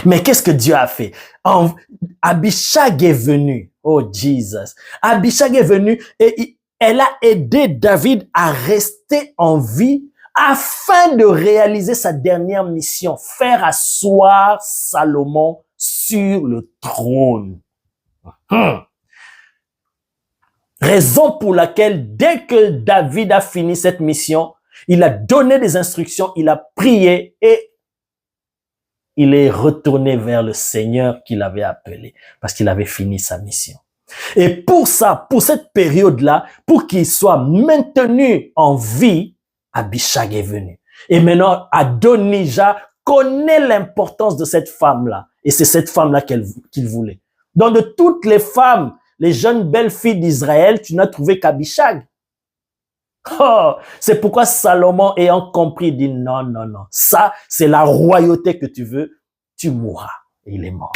Speaker 1: Mais qu'est-ce que Dieu a fait? Abishag est venu. Oh Jesus. Abishag est venu et elle a aidé David à rester en vie afin de réaliser sa dernière mission, faire asseoir Salomon sur le trône. Raison pour laquelle, dès que David a fini cette mission, il a donné des instructions, il a prié et il est retourné vers le Seigneur qu'il avait appelé parce qu'il avait fini sa mission. Et pour ça, pour cette période-là, pour qu'il soit maintenu en vie, Abishag est venu. Et maintenant, Adonijah connaît l'importance de cette femme-là. Et c'est cette femme-là qu'il voulait. Donc, de toutes les femmes, les jeunes belles filles d'Israël, tu n'as trouvé qu'Abishag. Oh, c'est pourquoi Salomon, ayant compris, dit non, non, non. Ça, c'est la royauté que tu veux, tu mourras. Et il est mort.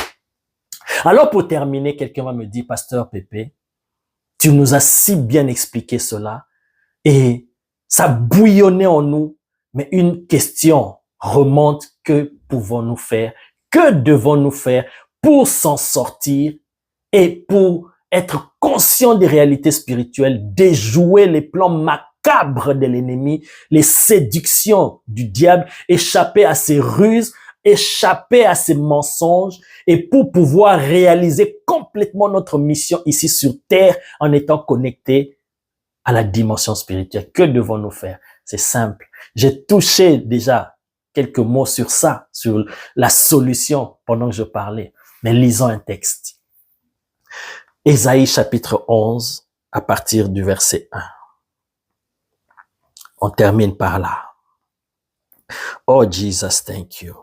Speaker 1: Alors, pour terminer, quelqu'un va me dire, Pasteur Pépé, tu nous as si bien expliqué cela et ça bouillonnait en nous. Mais une question remonte, que pouvons-nous faire? Que devons-nous faire pour s'en sortir et pour être conscient des réalités spirituelles, déjouer les plans macabres de l'ennemi, les séductions du diable, échapper à ses ruses, échapper à ses mensonges et pour pouvoir réaliser complètement notre mission ici sur terre en étant connecté à la dimension spirituelle. Que devons-nous faire? C'est simple. J'ai touché déjà quelques mots sur ça, sur la solution pendant que je parlais. Mais lisons un texte. Ésaïe chapitre 11 à partir du verset 1. On termine par là. Oh Jesus, thank you.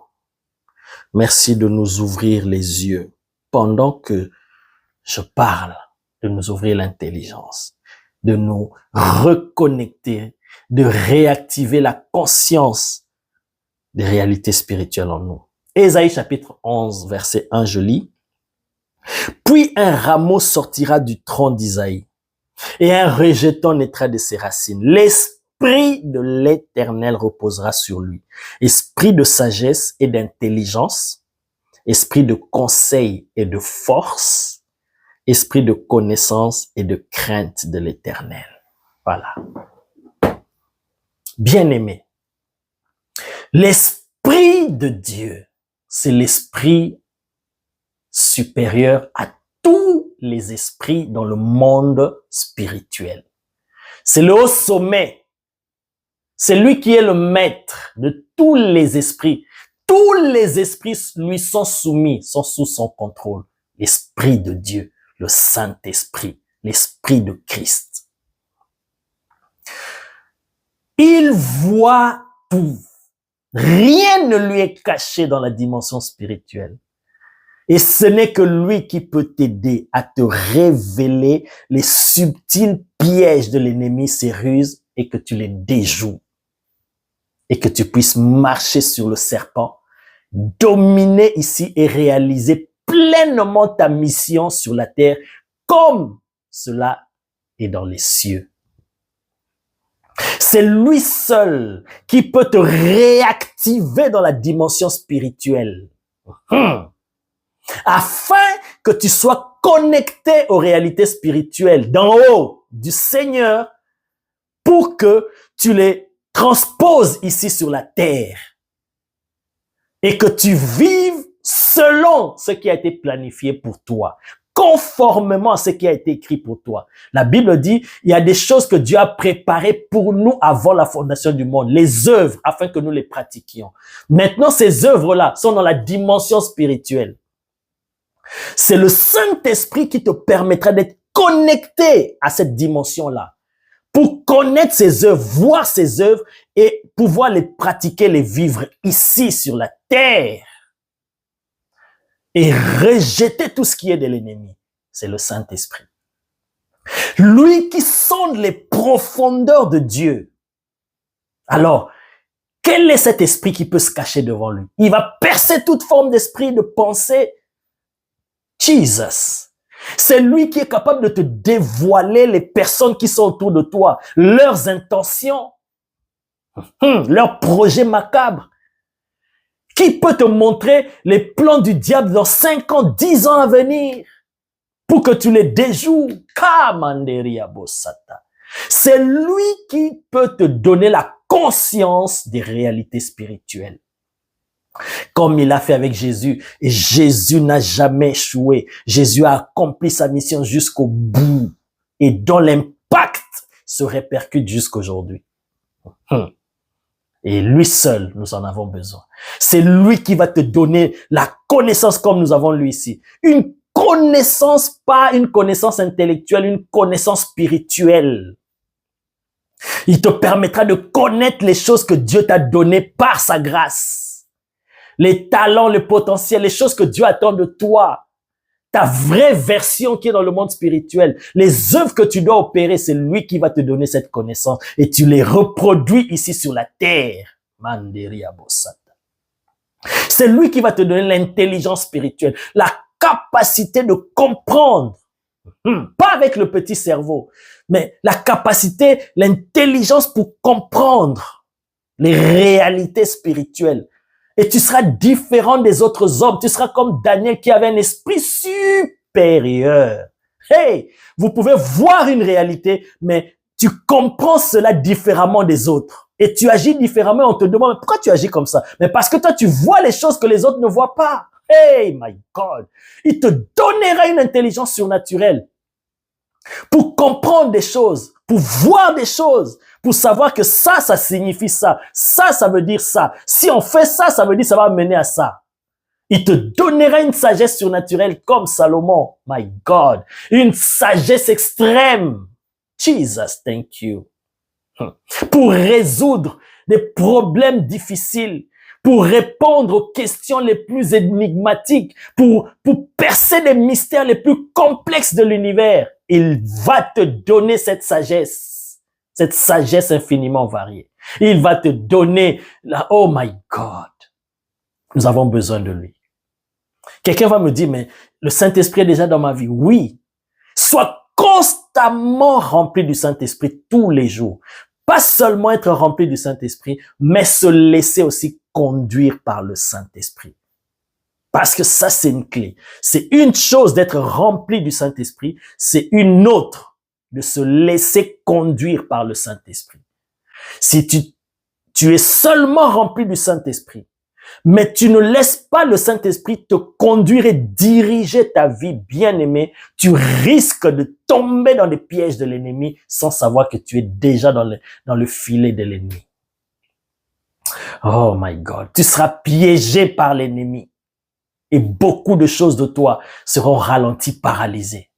Speaker 1: Merci de nous ouvrir les yeux pendant que je parle, de nous ouvrir l'intelligence, de nous reconnecter, de réactiver la conscience des réalités spirituelles en nous. Ésaïe chapitre 11, verset 1, je lis. Puis un rameau sortira du tronc d'Isaïe et un rejeton naîtra de ses racines. L'esprit de l'Éternel reposera sur lui. Esprit de sagesse et d'intelligence, esprit de conseil et de force, esprit de connaissance et de crainte de l'Éternel. Voilà. Bien-aimé, l'Esprit de Dieu, c'est l'esprit supérieur à tous les esprits dans le monde spirituel. C'est le haut sommet. C'est lui qui est le maître de tous les esprits. Tous les esprits lui sont soumis, sont sous son contrôle. L'Esprit de Dieu, le Saint-Esprit, l'Esprit de Christ. Il voit tout. Rien ne lui est caché dans la dimension spirituelle. Et ce n'est que lui qui peut t'aider à te révéler les subtils pièges de l'ennemi, ses ruses, et que tu les déjoues. Et que tu puisses marcher sur le serpent, dominer ici et réaliser pleinement ta mission sur la terre, comme cela est dans les cieux. C'est lui seul qui peut te réactiver dans la dimension spirituelle. Afin que tu sois connecté aux réalités spirituelles d'en haut du Seigneur pour que tu les transposes ici sur la terre. et que tu vives selon ce qui a été planifié pour toi, conformément à ce qui a été écrit pour toi. La Bible dit, il y a des choses que Dieu a préparées pour nous avant la fondation du monde, les œuvres, afin que nous les pratiquions. Maintenant, ces œuvres-là sont dans la dimension spirituelle. C'est le Saint-Esprit qui te permettra d'être connecté à cette dimension-là, pour connaître ses œuvres, voir ses œuvres et pouvoir les pratiquer, les vivre ici sur la terre. Et rejeter tout ce qui est de l'ennemi. C'est le Saint-Esprit. Lui qui sonde les profondeurs de Dieu. Alors, quel est cet esprit qui peut se cacher devant lui? Il va percer toute forme d'esprit, de pensée. Jesus. C'est lui qui est capable de te dévoiler les personnes qui sont autour de toi, leurs intentions, leurs projets macabres. Qui peut te montrer les plans du diable dans 5 ans, 10 ans à venir pour que tu les déjoues? C'est lui qui peut te donner la conscience des réalités spirituelles. Comme il a fait avec Jésus. Et Jésus n'a jamais échoué. Jésus a accompli sa mission jusqu'au bout et dont l'impact se répercute jusqu'aujourd'hui. Et lui seul, nous en avons besoin. C'est lui qui va te donner la connaissance comme nous avons lui ici. Une connaissance, pas une connaissance intellectuelle, une connaissance spirituelle. Il te permettra de connaître les choses que Dieu t'a données par sa grâce. Les talents, le potentiel, les choses que Dieu attend de toi. Ta vraie version qui est dans le monde spirituel. Les œuvres que tu dois opérer, c'est lui qui va te donner cette connaissance. Et tu les reproduis ici sur la terre. C'est lui qui va te donner l'intelligence spirituelle. La capacité de comprendre. Pas avec le petit cerveau. Mais la capacité, l'intelligence pour comprendre les réalités spirituelles. Et tu seras différent des autres hommes. Tu seras comme Daniel qui avait un esprit supérieur. Hey, vous pouvez voir une réalité, mais tu comprends cela différemment des autres. Et tu agis différemment. On te demande, pourquoi tu agis comme ça? Mais parce que toi, tu vois les choses que les autres ne voient pas. Hey, my God. Il te donnera une intelligence surnaturelle pour comprendre des choses, pour voir des choses, pour savoir que ça signifie ça. Ça veut dire ça. Si on fait ça, ça veut dire ça va mener à ça. Il te donnera une sagesse surnaturelle comme Salomon. My God. Une sagesse extrême. Jesus, thank you. Pour résoudre des problèmes difficiles, pour répondre aux questions les plus énigmatiques, pour percer les mystères les plus complexes de l'univers. Il va te donner cette sagesse infiniment variée. Il va te donner oh my God. Nous avons besoin de lui. Quelqu'un va me dire, mais le Saint-Esprit est déjà dans ma vie. Oui. Sois constamment rempli du Saint-Esprit tous les jours. Pas seulement être rempli du Saint-Esprit, mais se laisser aussi conduire par le Saint-Esprit. Parce que ça, c'est une clé. C'est une chose d'être rempli du Saint-Esprit, c'est une autre de se laisser conduire par le Saint-Esprit. Si tu es seulement rempli du Saint-Esprit, mais tu ne laisses pas le Saint-Esprit te conduire et diriger ta vie, bien-aimé, tu risques de tomber dans les pièges de l'ennemi sans savoir que tu es déjà dans le filet de l'ennemi. Oh my God, tu seras piégé par l'ennemi et beaucoup de choses de toi seront ralenties, paralysées.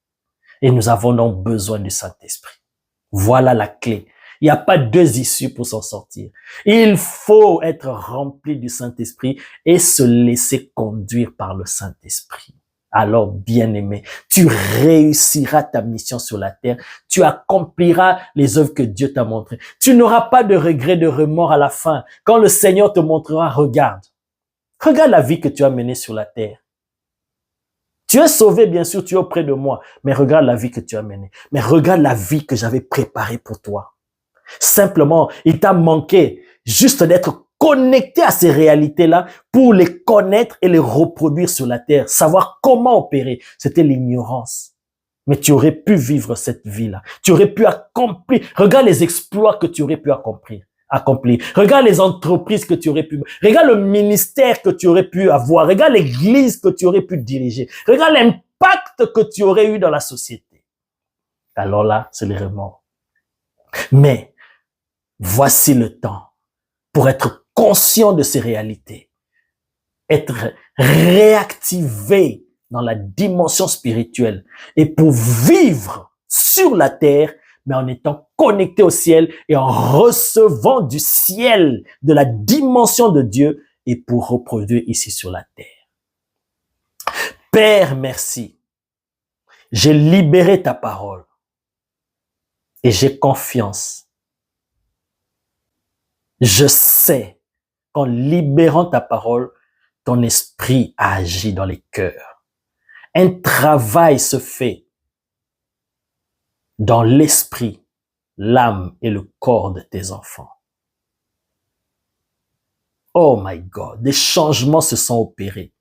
Speaker 1: Et nous avons donc besoin du Saint-Esprit. Voilà la clé. Il n'y a pas deux issues pour s'en sortir. Il faut être rempli du Saint-Esprit et se laisser conduire par le Saint-Esprit. Alors, bien-aimé, tu réussiras ta mission sur la terre. Tu accompliras les œuvres que Dieu t'a montrées. Tu n'auras pas de regrets, de remords à la fin. Quand le Seigneur te montrera, regarde. Regarde la vie que tu as menée sur la terre. Tu es sauvé, bien sûr, tu es auprès de moi. Mais regarde la vie que tu as menée. Mais regarde la vie que j'avais préparée pour toi. Simplement, il t'a manqué juste d'être connecté à ces réalités-là pour les connaître et les reproduire sur la terre. Savoir comment opérer. C'était l'ignorance. Mais tu aurais pu vivre cette vie-là. Tu aurais pu accomplir. Regarde les exploits que tu aurais pu accomplir accomplir. Regarde les entreprises que tu aurais pu, regarde le ministère que tu aurais pu avoir, regarde l'église que tu aurais pu diriger, regarde l'impact que tu aurais eu dans la société. Alors là, c'est le remords. Mais voici le temps pour être conscient de ces réalités, être réactivé dans la dimension spirituelle et pour vivre sur la terre, mais en étant connecté au ciel et en recevant du ciel, de la dimension de Dieu et pour reproduire ici sur la terre. Père, merci. J'ai libéré ta parole et j'ai confiance. Je sais qu'en libérant ta parole, ton esprit a agi dans les cœurs. Un travail se fait dans l'esprit, l'âme et le corps de tes enfants. Oh my God, des changements se sont opérés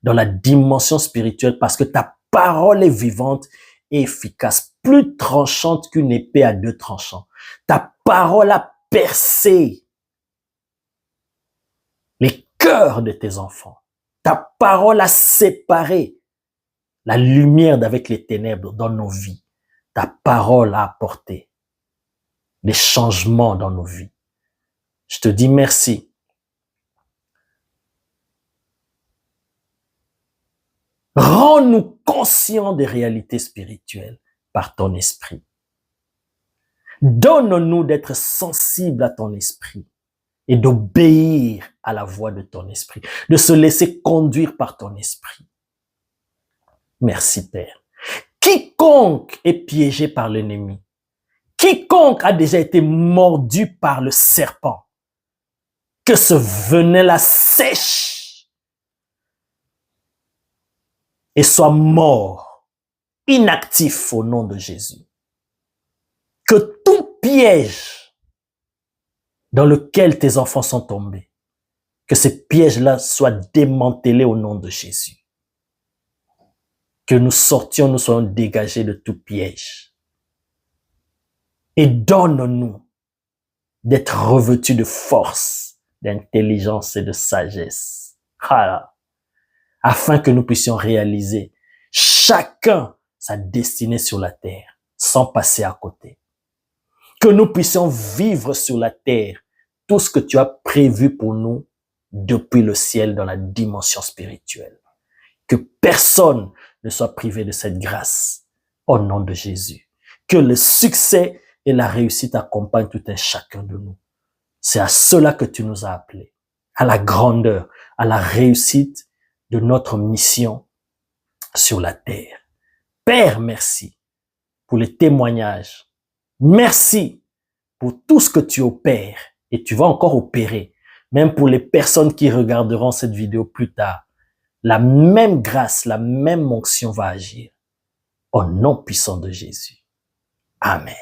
Speaker 1: dans la dimension spirituelle parce que ta parole est vivante et efficace, plus tranchante qu'une épée à 2 tranchants. Ta parole a percé les cœurs de tes enfants. Ta parole a séparé la lumière d'avec les ténèbres dans nos vies. Ta parole a apporté des changements dans nos vies. Je te dis merci. Rends-nous conscients des réalités spirituelles par ton esprit. Donne-nous d'être sensibles à ton esprit et d'obéir à la voix de ton esprit, de se laisser conduire par ton esprit. Merci Père. Quiconque est piégé par l'ennemi, quiconque a déjà été mordu par le serpent, que ce venin-là sèche et soit mort, inactif au nom de Jésus. Que tout piège dans lequel tes enfants sont tombés, que ces pièges-là soient démantelés au nom de Jésus. Que nous sortions, nous soyons dégagés de tout piège. Et donne-nous d'être revêtus de force, d'intelligence et de sagesse. Afin que nous puissions réaliser chacun sa destinée sur la terre, sans passer à côté. Que nous puissions vivre sur la terre tout ce que tu as prévu pour nous depuis le ciel dans la dimension spirituelle. Que personne ne soit privé de cette grâce au nom de Jésus. Que le succès et la réussite accompagnent tout un chacun de nous. C'est à cela que tu nous as appelés, à la grandeur, à la réussite de notre mission sur la terre. Père, merci pour les témoignages. Merci pour tout ce que tu opères et tu vas encore opérer, même pour les personnes qui regarderont cette vidéo plus tard. La même grâce, la même onction va agir au nom puissant de Jésus. Amen.